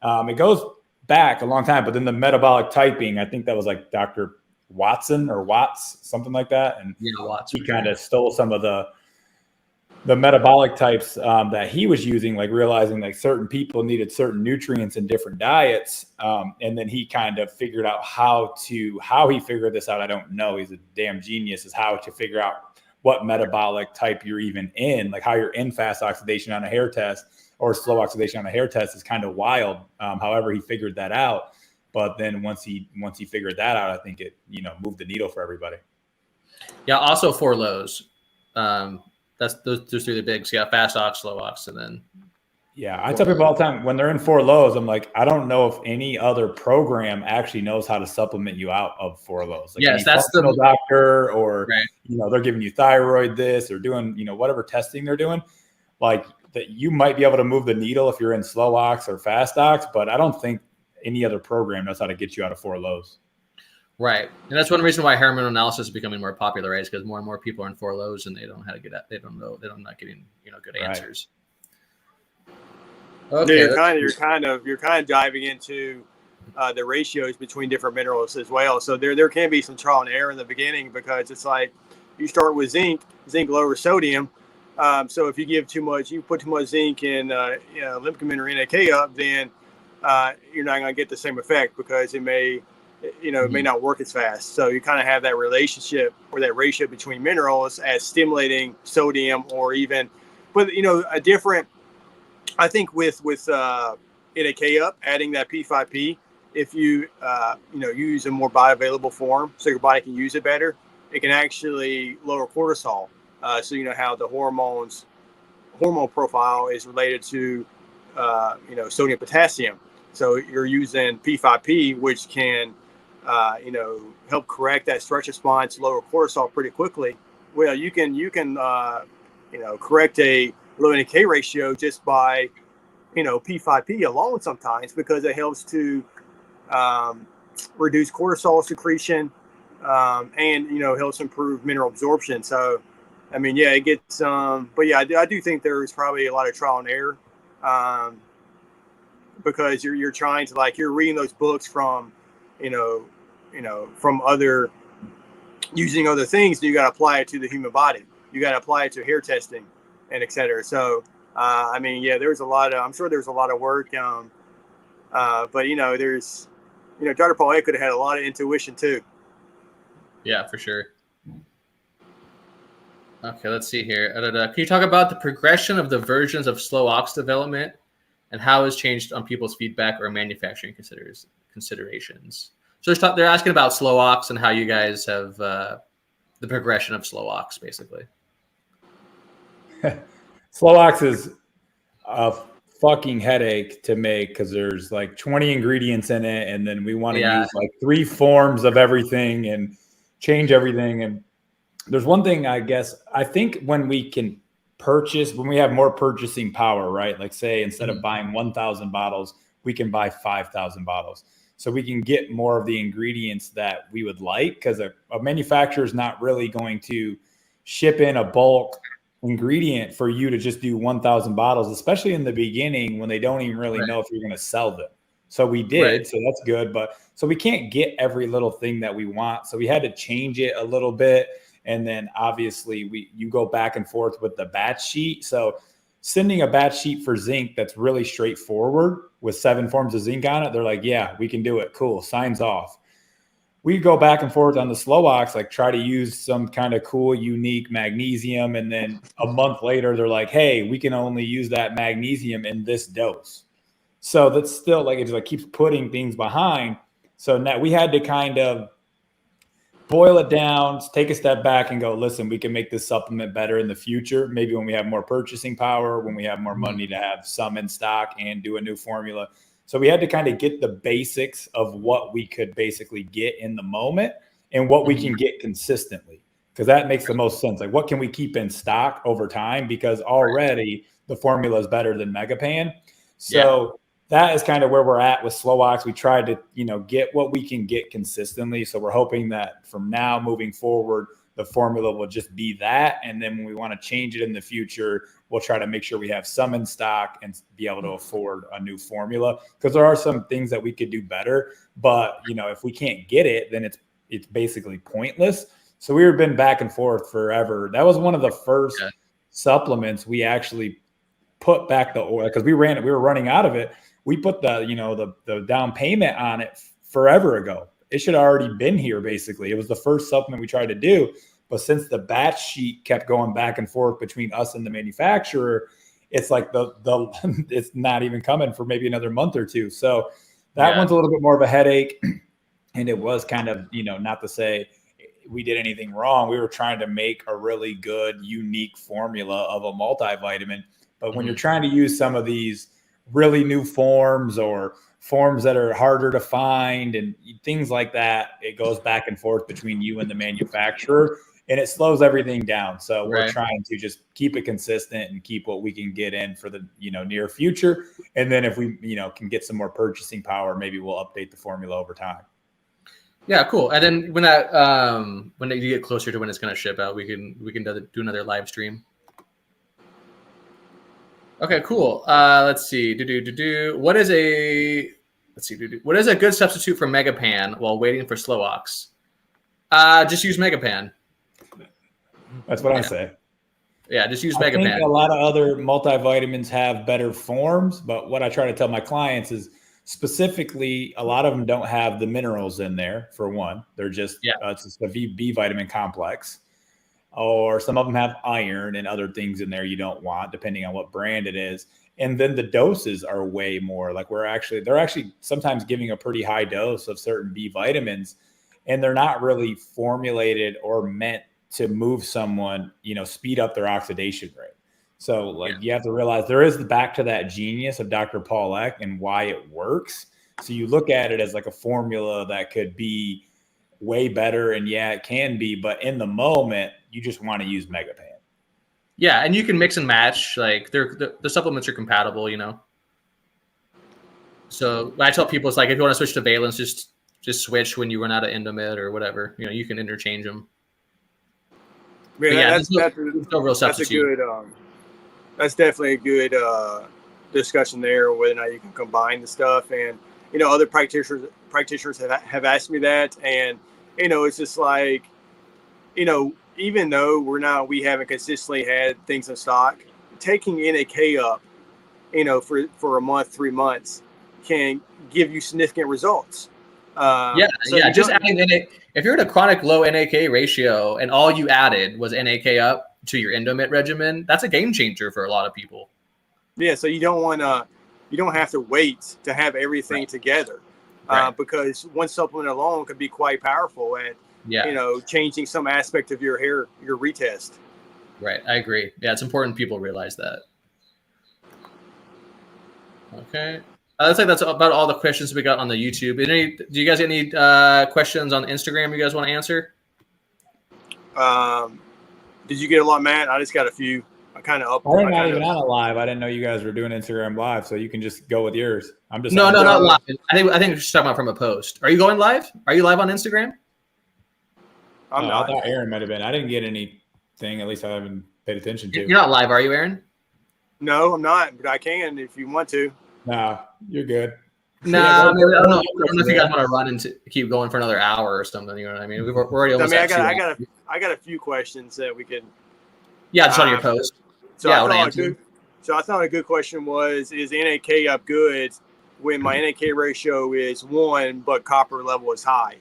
it goes back a long time. But then the metabolic typing, I think that was like Dr. Watson or Watts, something like that, and he kind of stole some of the metabolic types that he was using, like realizing like certain people needed certain nutrients in different diets. And then he kind of figured out how he figured this out. I don't know. He's a damn genius, is how to figure out what metabolic type you're even in, like how you're in fast oxidation on a hair test or slow oxidation on a hair test is kind of wild. However, he figured that out. But then once he figured that out, I think it, moved the needle for everybody. Yeah. Also 4 lows. That's those 3 are the bigs. Yeah, fast ox, slow ox, and then. Yeah, I tell people all the time when they're in 4 lows, I'm like, I don't know if any other program actually knows how to supplement you out of 4 lows. Like yes, that's the doctor, or they're giving you thyroid this or doing whatever testing they're doing, like that you might be able to move the needle if you're in slow ox or fast ox, but I don't think any other program knows how to get you out of 4 lows. Right. And that's one reason why hair mineral analysis is becoming more popular, right? Is because more and more people are in 4 lows and they don't know how to get out. They're not getting, good answers. Okay. Yeah, you're kind of diving into the ratios between different minerals as well. So there can be some trial and error in the beginning, because it's like you start with zinc lowers sodium. So if you put too much zinc in Limpcomin or NAK up, then you're not going to get the same effect, because it may not work as fast. So you kind of have that relationship or that ratio between minerals as stimulating sodium, or even, but a different, I think with NAK up, adding that P5P, if you use a more bioavailable form so your body can use it better, it can actually lower cortisol. So how the hormone profile is related to sodium potassium. So you're using P5P, which can help correct that stress response, lower cortisol pretty quickly. Well, you can correct a low NAK ratio just by P5P alone sometimes, because it helps to reduce cortisol secretion and helps improve mineral absorption. So, I mean, yeah, it gets. But yeah, I do think there's probably a lot of trial and error, because you're trying to, like, you're reading those books from, from other, using other things. And you got to apply it to the human body. You got to apply it to hair testing, and et cetera. So, I mean, yeah, there's a lot of. I'm sure there's a lot of work. But there's, Dr. Paul could have had a lot of intuition too. Yeah, for sure. Okay, let's see here. Can you talk about the progression of the versions of slow ox development and how it's changed on people's feedback or manufacturing considerations? So they're asking about slow ox and how you guys have the progression of slow ox, basically. Slow ox is a fucking headache to make because there's like 20 ingredients in it, and then we want to use like 3 forms of everything and change everything. And there's one thing, I think when we can when we have more purchasing power, right? Like, say, instead of buying 1,000 bottles, we can buy 5,000 bottles. So we can get more of the ingredients that we would like, because a manufacturer is not really going to ship in a bulk ingredient for you to just do 1,000 bottles, especially in the beginning when they don't even really know if you're going to sell them. So we did, so that's good. But so we can't get every little thing that we want. So we had to change it a little bit. And then obviously you go back and forth with the batch sheet. So sending a batch sheet for zinc that's really straightforward with 7 forms of zinc on it, they're like, yeah, we can do it. Cool. Signs off. We go back and forth on the slow ox, like try to use some kind of cool, unique magnesium. And then a month later, they're like, hey, we can only use that magnesium in this dose. So that's still like, it just like keeps putting things behind. So now we had to kind of boil it down, take a step back and go, listen, we can make this supplement better in the future. Maybe when we have more purchasing power, when we have more money to have some in stock and do a new formula. So we had to kind of get the basics of what we could basically get in the moment and what we can get consistently, because that makes the most sense. Like, what can we keep in stock over time? Because already the formula is better than Megapan. So that is kind of where we're at with slow ox. We tried to, get what we can get consistently. So we're hoping that from now moving forward, the formula will just be that. And then when we want to change it in the future, we'll try to make sure we have some in stock and be able to afford a new formula, because there are some things that we could do better. But, if we can't get it, then it's basically pointless. So we've been back and forth forever. That was one of the first supplements we actually put back the oil, because we were running out of it. We put the down payment on it forever ago. It should have already been here, basically. It was the first supplement we tried to do. But since the batch sheet kept going back and forth between us and the manufacturer, it's like it's not even coming for maybe another month or two. So that one's a little bit more of a headache. And it was kind of, not to say we did anything wrong. We were trying to make a really good, unique formula of a multivitamin. But when you're trying to use some of these really new forms or forms that are harder to find and things like that, it goes back and forth between you and the manufacturer, and it slows everything down. So we're trying to just keep it consistent and keep what we can get in for the near future. And then if we can get some more purchasing power, maybe we'll update the formula over time. Yeah, cool. And then when you get closer to when it's going to ship out, we can do another live stream. Okay, cool. Let's see. What is a good substitute for Megapan while waiting for slow ox? Just use Megapan. That's what I say. Yeah, just use I Megapan. think a lot of other multivitamins have better forms, but what I try to tell my clients is specifically a lot of them don't have the minerals in there, for one. They're just it's just a B vitamin complex. Or some of them have iron and other things in there you don't want, depending on what brand it is. And then the doses are way more. Like they're actually sometimes giving a pretty high dose of certain B vitamins, and they're not really formulated or meant to move someone, speed up their oxidation rate. So you have to realize there is back to that genius of Dr. Paul Eck and why it works. So you look at it as like a formula that could be way better, and it can be, but in the moment you just want to use Megapan. Yeah, and you can mix and match. Like the supplements are compatible, So I tell people, it's like, if you want to switch to Valence, just just switch when you run out of Endomid or whatever. You know, you can interchange them. Yeah, Yeah, that's no real a substitute. good that's definitely a good discussion there, whether or not you can combine the stuff. And you know, other practitioners have asked me that, and you know, it's just like, you know, even though we haven't consistently had things in stock, taking NAK up, you know, for a month, 3 months can give you significant results. Just adding if you're at a chronic low NAK ratio and all you added was NAK up to your Endomit regimen, that's a game changer for a lot of people. Yeah, so you don't have to wait to have everything together, because one supplement alone could be quite powerful at you know, changing some aspect of your retest. Right, I agree. Yeah, it's important people realize that. Okay. Looks like that's about all the questions we got on the YouTube. Do you guys get any questions on Instagram you guys want to answer? Did you get a lot, Matt? I just got a few. I'm not even on a live. I didn't know you guys were doing Instagram live, so you can just go with yours. I'm just not live. I think we're just talking about from a post. Are you going live? Are you live on Instagram? I'm not. I thought Aaron might have been. I didn't get anything. At least I haven't paid attention to. You're not live, are you, Aaron? No, I'm not. But I can if you want to. Nah, you're good. No, I don't know if you guys want to run and keep going for another hour or something. You know what I mean? We're already almost. I got a few questions that we could. Yeah, just on your post. So I thought a good question was: is NAK up good when my NAK ratio is 1 but copper level is high?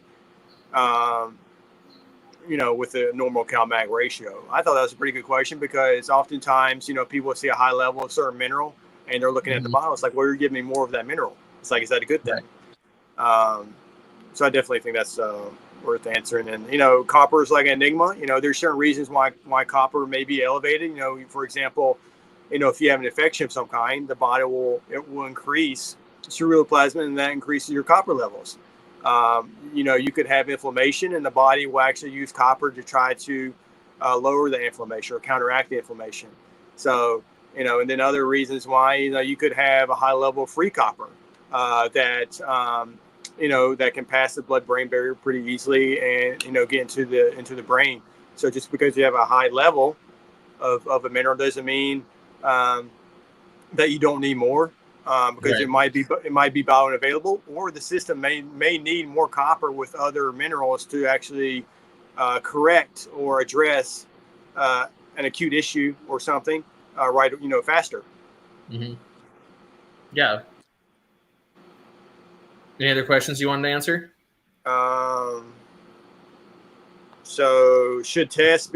You know, with a normal CalMag ratio. I thought that was a pretty good question, because oftentimes, you know, people see a high level of certain mineral and they're looking at the bottle. It's like, well, you're giving me more of that mineral. It's like, is that a good thing? Right. So I definitely think that's worth answering. And, you know, copper is like an enigma. You know, there's certain reasons why copper may be elevated. You know, for example, you know, if you have an infection of some kind, the body will increase ceruloplasmin, and that increases your copper levels. You know, you could have inflammation, and the body will actually use copper to try to lower the inflammation or counteract the inflammation. So, you know, and then other reasons why, you know, you could have a high level of free copper that you know, that can pass the blood-brain barrier pretty easily and, you know, get into the brain. So just because you have a high level of a mineral doesn't mean that you don't need more. Because it might be bioavailable, or the system may need more copper with other minerals to actually correct or address an acute issue or something faster. Mm-hmm. Yeah. Any other questions you wanted to answer? So should retest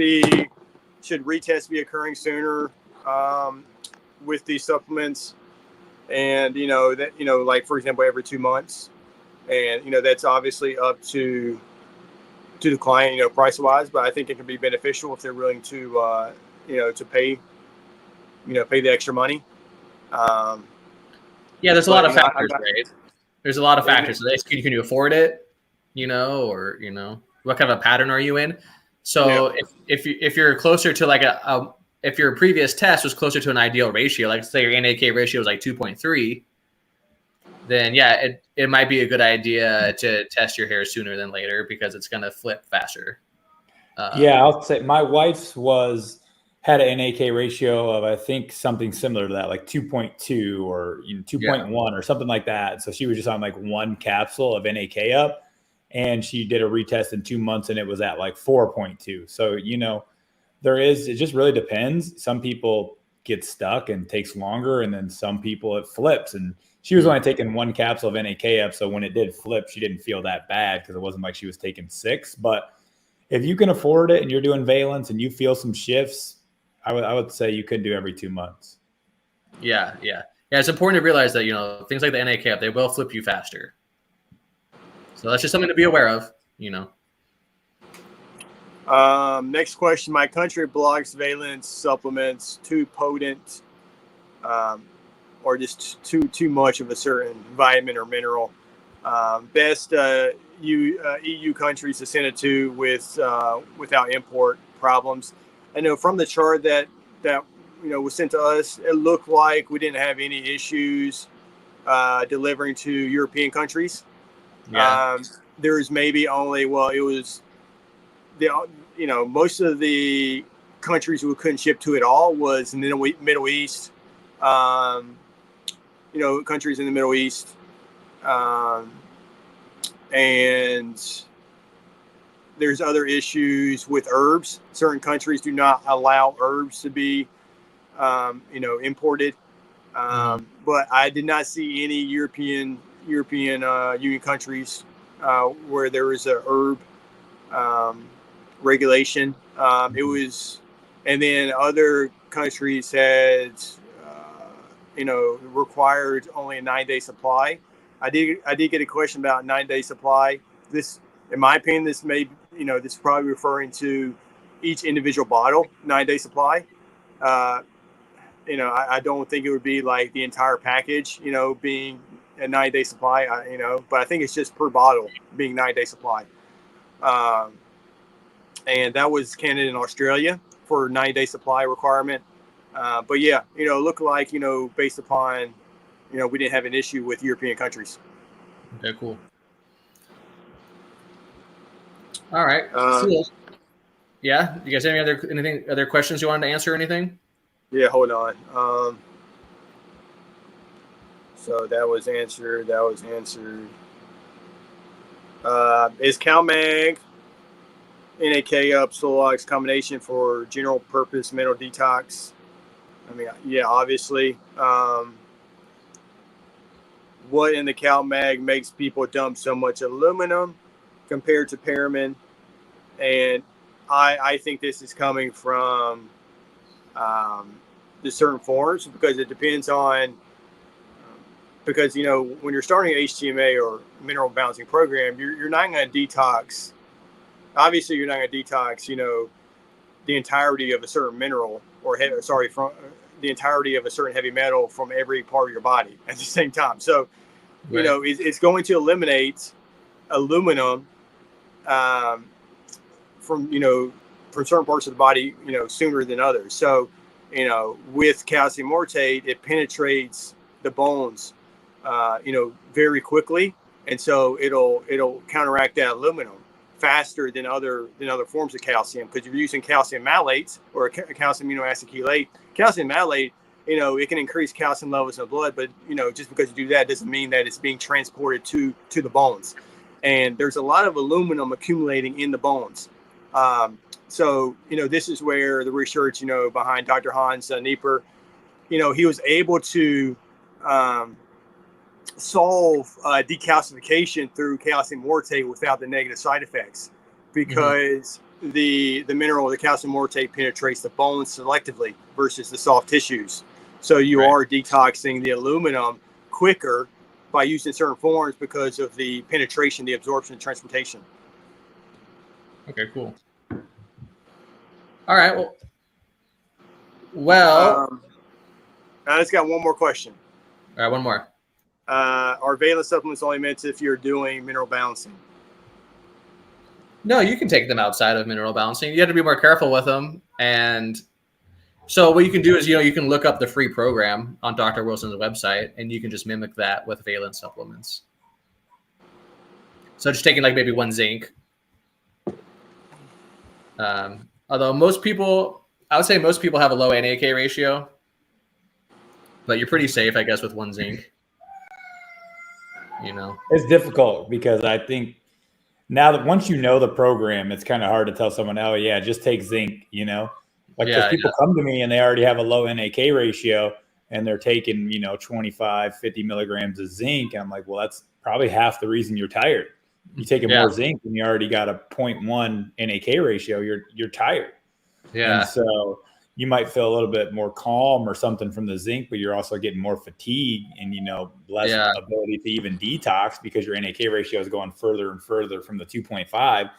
be occurring sooner with these supplements? And, you know, that, you know, like, for example, every 2 months, and, you know, that's obviously up to the client, you know, price wise, but I think it can be beneficial if they're willing to, you know, to pay the extra money. There's a lot of factors, right? There's a lot of factors. So can you afford it, you know, or, you know, what kind of a pattern are you in? So if you're closer to like if your previous test was closer to an ideal ratio, like say your NAK ratio was like 2.3, then it might be a good idea to test your hair sooner than later, because it's going to flip faster. I'll say my wife's had an NAK ratio of, I think, something similar to that, like 2.2 or 2.1 or something like that. So she was just on like 1 capsule of NAK up, and she did a retest in 2 months and it was at like 4.2. So, you know, it just really depends. Some people get stuck and takes longer, and then some people it flips. And she was only taking 1 capsule of NAK up, so when it did flip, she didn't feel that bad, because it wasn't like she was taking 6. But if you can afford it and you're doing Valence and you feel some shifts, I would say you could do every 2 months. Yeah. It's important to realize that, you know, things like the NAK up, they will flip you faster. So that's just something to be aware of, you know. Next question. My country blocks Valence supplements too potent, or just too much of a certain vitamin or mineral. Best EU countries to send it to without import problems. I know from the chart that you know was sent to us, it looked like we didn't have any issues delivering to European countries. there's maybe only, well, it was the, most of the countries we couldn't ship to at all was in the Middle East, countries in the Middle East, and there's other issues with herbs. Certain countries do not allow herbs to be, imported. But I did not see any European Union countries where there was a herb regulation. It was, and then other countries had, required only a 9-day supply. I did get a question about 9-day supply. This, in my opinion, this is probably referring to each individual bottle, 9-day supply. I don't think it would be like the entire package, being a 9-day supply, but I think it's just per bottle being 9-day supply. And that was Canada and Australia for 9-day supply requirement. But yeah, look like, based upon, we didn't have an issue with European countries. Okay, cool. All right. Cool. Yeah. You guys have any other questions you wanted to answer or anything? Yeah, hold on. So that was answered. Is CalMag NAK up Solog's combination for general purpose mineral detox? I mean, yeah, obviously. What in the CalMag makes people dump so much aluminum compared to Paramin? And I think this is coming from the certain forms, because it depends on, because when you're starting an HTMA or mineral balancing program, you're not going to detox. Obviously, you're not going to detox the entirety of a certain mineral from the entirety of a certain heavy metal from every part of your body at the same time. So right. It's going to eliminate aluminum from certain parts of the body sooner than others. So with calcium mortate, it penetrates the bones, very quickly, and so it'll counteract that aluminum faster than other forms of calcium, because you're using calcium malates or a calcium amino acid chelate. Calcium malate, it can increase calcium levels in the blood, but just because you do that doesn't mean that it's being transported to the bones. And there's a lot of aluminum accumulating in the bones. So, this is where the research, behind Dr. Hans Nieper, he was able to solve decalcification through calcium mortate without the negative side effects, because the mineral, the calcium mortate, penetrates the bones selectively versus the soft tissues. So you are detoxing the aluminum quicker by using certain forms because of the penetration, the absorption, and transportation. Okay, cool. All right. Well. I just got one more question. All right, one more. Are Valence supplements only meant if you're doing mineral balancing? No, you can take them outside of mineral balancing. You have to be more careful with them. And so what you can do is, you can look up the free program on Dr. Wilson's website, and you can just mimic that with Valence supplements. So just taking like maybe 1 zinc. Although I would say most people have a low NAK ratio, but you're pretty safe, I guess, with 1 zinc. It's difficult, because I think now that once you know the program, it's kind of hard to tell someone, oh yeah, just take zinc, because people come to me and they already have a low NAK ratio and they're taking, 25, 50 milligrams of zinc. And I'm like, well, that's probably half the reason you're tired. You taking more zinc and you already got a 0.1 NAK ratio, you're tired. Yeah. And so you might feel a little bit more calm or something from the zinc, but you're also getting more fatigue and, less ability to even detox, because your NAK ratio is going further and further from the 2.5.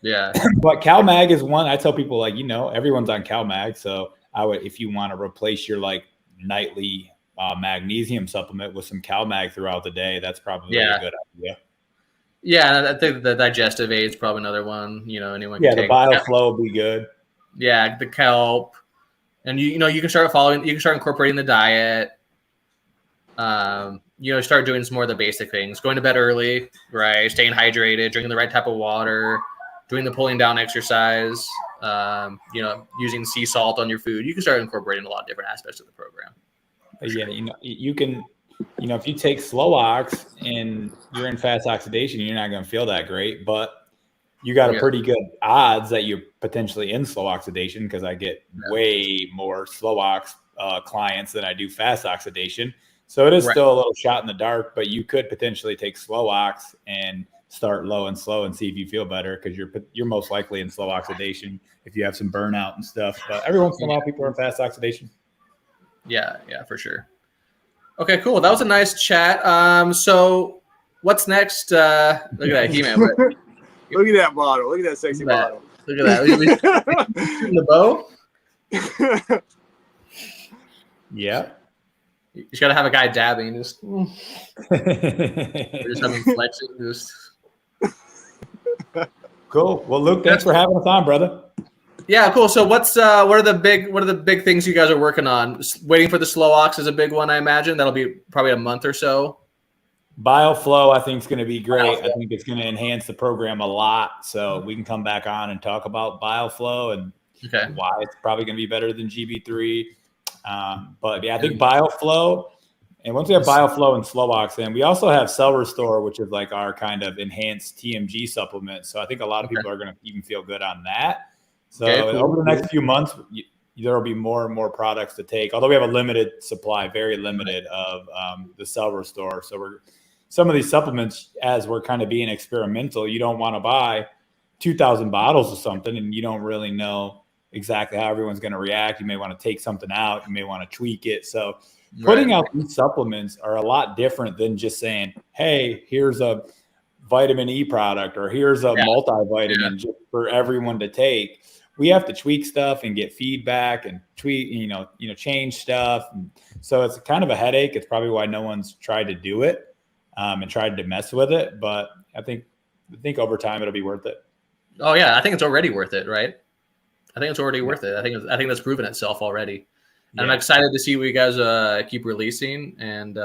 Yeah. But CalMag is one. I tell people, everyone's on CalMag. So if you want to replace your nightly magnesium supplement with some CalMag throughout the day, that's probably a good idea. Yeah, I think the digestive aid is probably another one. Anyone can take. The BioFlow will be good. Yeah, the kelp, and you can start following. You can start incorporating the diet. start doing some more of the basic things, going to bed early, right? Staying hydrated, drinking the right type of water, doing the pulling down exercise, using sea salt on your food. You can start incorporating a lot of different aspects of the program. Yeah, you can, if you take slow ox and you're in fast oxidation, you're not going to feel that great, but you got a pretty good odds that you're potentially in slow oxidation, because I get way more slow ox clients than I do fast oxidation. So it is still a little shot in the dark, but you could potentially take slow ox and start low and slow and see if you feel better, because you're most likely in slow oxidation if you have some burnout and stuff. But every once in a while, people are in fast oxidation. Yeah, for sure. Okay, cool. That was a nice chat. So what's next? Look at that, He-Man. Look at that bottle. Look at that sexy bottle. Look at that. Shooting the bow. Yeah. You just got to have a guy dabbing. Just having flexing. Just cool. Well, Luke, thanks for having us on, brother. Yeah, cool. So what are the big things you guys are working on? Waiting for the slow ox is a big one, I imagine. That'll be probably a month or so. BioFlow, I think, is going to be great. I think it's going to enhance the program a lot. So we can come back on and talk about BioFlow and why it's probably going to be better than GB3. But yeah, I think BioFlow, and once we have BioFlow and slow ox, and we also have Cell Restore, which is like our kind of enhanced TMG supplement. So I think a lot of people are going to even feel good on that. So over the next few months, there will be more and more products to take, although we have a limited supply, very limited, of the Cell Restore. So some of these supplements, as we're kind of being experimental, you don't want to buy 2,000 bottles of something and you don't really know exactly how everyone's going to react. You may want to take something out. You may want to tweak it. So putting out these supplements are a lot different than just saying, hey, here's a vitamin E product, or here's a multivitamin just for everyone to take. We have to tweak stuff and get feedback and tweak, change stuff. And so it's kind of a headache. It's probably why no one's tried to do it and tried to mess with it. But I think over time it'll be worth it. Oh yeah, I think it's already worth it, right? I think it's already worth it. I think that's proven itself already. And I'm excited to see what you guys keep releasing. And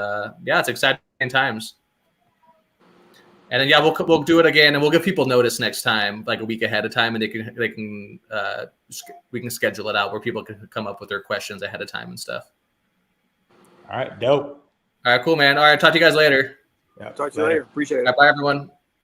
it's exciting times. And then we'll do it again, and we'll give people notice next time, like a week ahead of time, and we can schedule it out where people can come up with their questions ahead of time and stuff. All right, dope. All right, cool, man. All right, talk to you guys later. Talk to you later. Appreciate it. All right, bye, everyone.